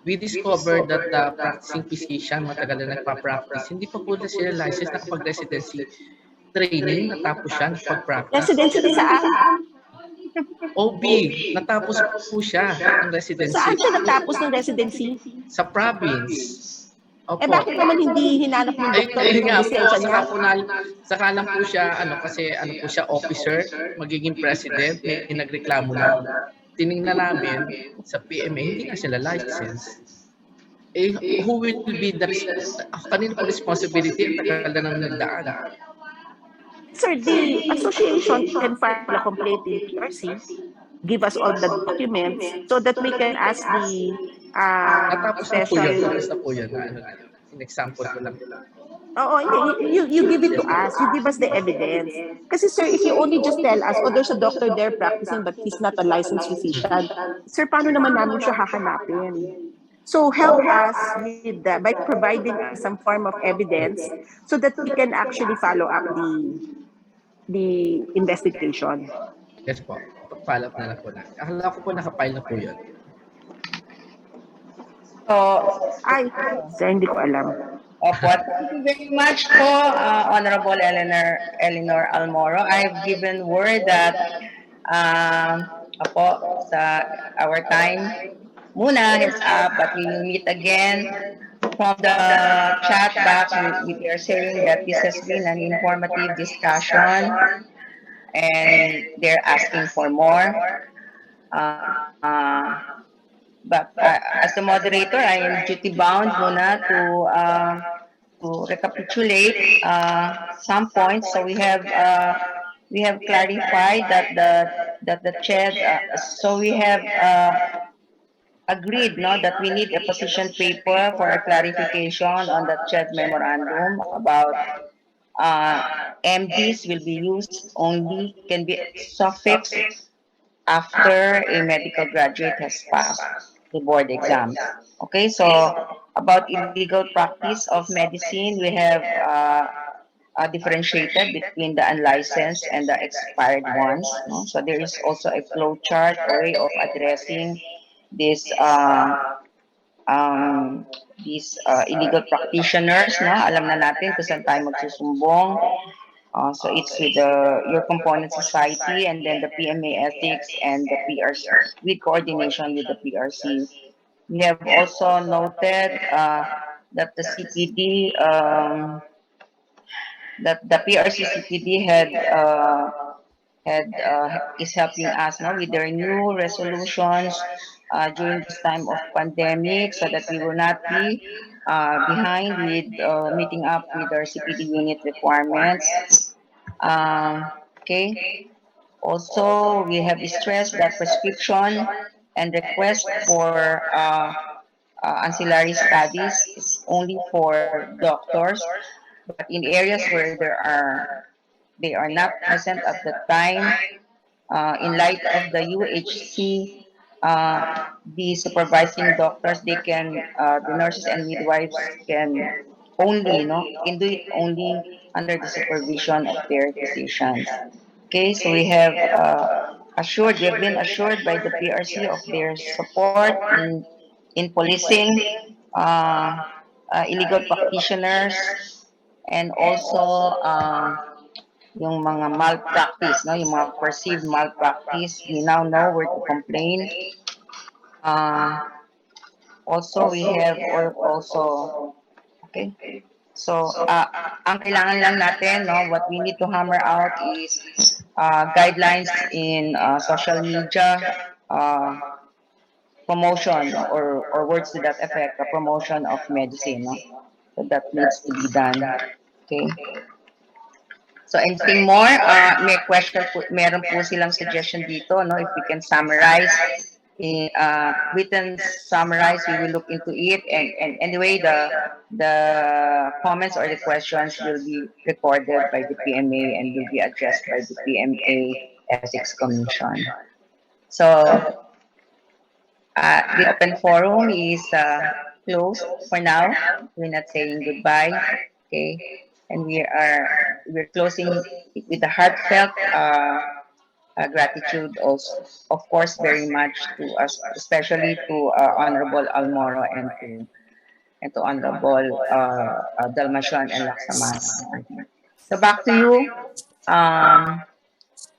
we discovered that the practicing physician matagal na nagpa-practice, hindi pa po na sila licensed, nakapag-residency training, natapos siya, nakapag-practice. Residency saan? OB, natapos po siya ng residency. Saan siya natapos ng residency? Sa province. Eh Opo. bakit naman hindi hinanap ng doktor Ayun yung nga po, lisensya niya? saka lang po siya, kasi po siya officer, magiging president, may nagreklamo na. Tiningnan namin sa PMA, hindi nga sila license. Eh, who will be kanino po responsibility? Ang tagal na nang nagdaan. Sir, the association can file a complaint in PRC, give us all the documents so that we can ask the Natapos na po yun, special... tapos na po yun. Ano lang yun. In-example ko lang. Oo, hindi. You give it to us. You give us the evidence. Kasi sir, if you only just tell us, oh, there's a doctor there practicing but he's not a licensed physician, sir, paano naman namin siya hahanapin? So help us with that by providing us some form of evidence so that we can actually follow up the investigation. Yes po. Follow up na lang po na. Akala ko po nakapile na po yun. So, Ay, sir, hindi ko alam. Opo, thank you very much po, Honorable Eleanor Almoro. I've given word that opo, sa our time muna is up, but we will meet again. From the chat box, we are saying that this has been an informative discussion and they're asking for more. But as the moderator, I am duty bound muna to recapitulate some points. So we have clarified that the CHED. So we have agreed, no, that we need a position paper for a clarification on the CHED memorandum about MDs will be used only, can be suffixed after a medical graduate has passed the board exams. Okay, so about illegal practice of medicine, we have differentiated between the unlicensed and the expired ones. No? So there is also a flow chart, a way of addressing this illegal practitioners. No? Alam na natin kung saan tayo magsusumbong. So it's with your component society and then the PMA ethics and the PRC with coordination with the PRC. We have also noted that the CPD, that the PRC CPD is helping us now with their new resolutions during this time of pandemic, so that we will not be behind with meeting up with our CPD unit requirements. Okay. Also, we have stressed that prescription and request for ancillary studies is only for doctors, but in areas where they are not present at the time, in light of the UHC, the supervising doctors, they can, the nurses and midwives can only, can do it only under the supervision of their physicians. Okay, so we have we have been assured by the PRC of their support in policing illegal practitioners and also yung mga malpractice, no, yung mga perceived malpractice. We now know where to complain. Also, we have also, okay. So, ang kailangan lang natin, no, what we need to hammer out is guidelines in social media, promotion or words to that effect, a promotion of medicine, no? So that needs to be done. Okay. So anything more? May question po, meron po silang suggestion dito, no? If we can summarize, written summarize, we will look into it. And anyway, the comments or the questions will be recorded by the PMA and will be addressed by the PMA Ethics Commission. So the open forum is closed for now. We're not saying goodbye. Okay. And we're closing with a heartfelt gratitude also, of course, very much to us, especially to Honorable Almoro and to Honorable Dalmatian and Laksamana. So back to you,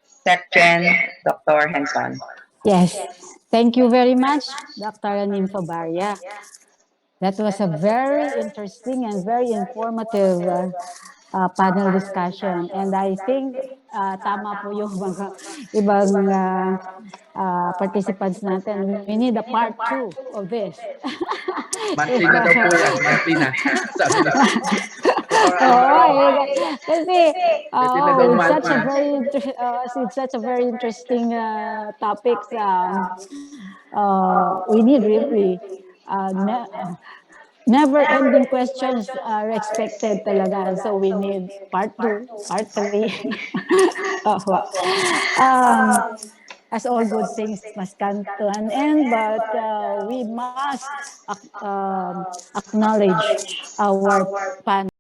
Sec-Gen Dr. Henson. Yes. Thank you very much, Dr. Nymphobaria. That was a very interesting and very informative panel discussion. And I think tama po yung mga ibang participants natin. We need a part 2 of this. Monthly na daw po yan. Monthly na. Sabi ni kasi it's such a very interesting topics. We need really never-ending questions are expected talaga. So we need part 2, part 3. As all good things must come to an end, but we must acknowledge our panel.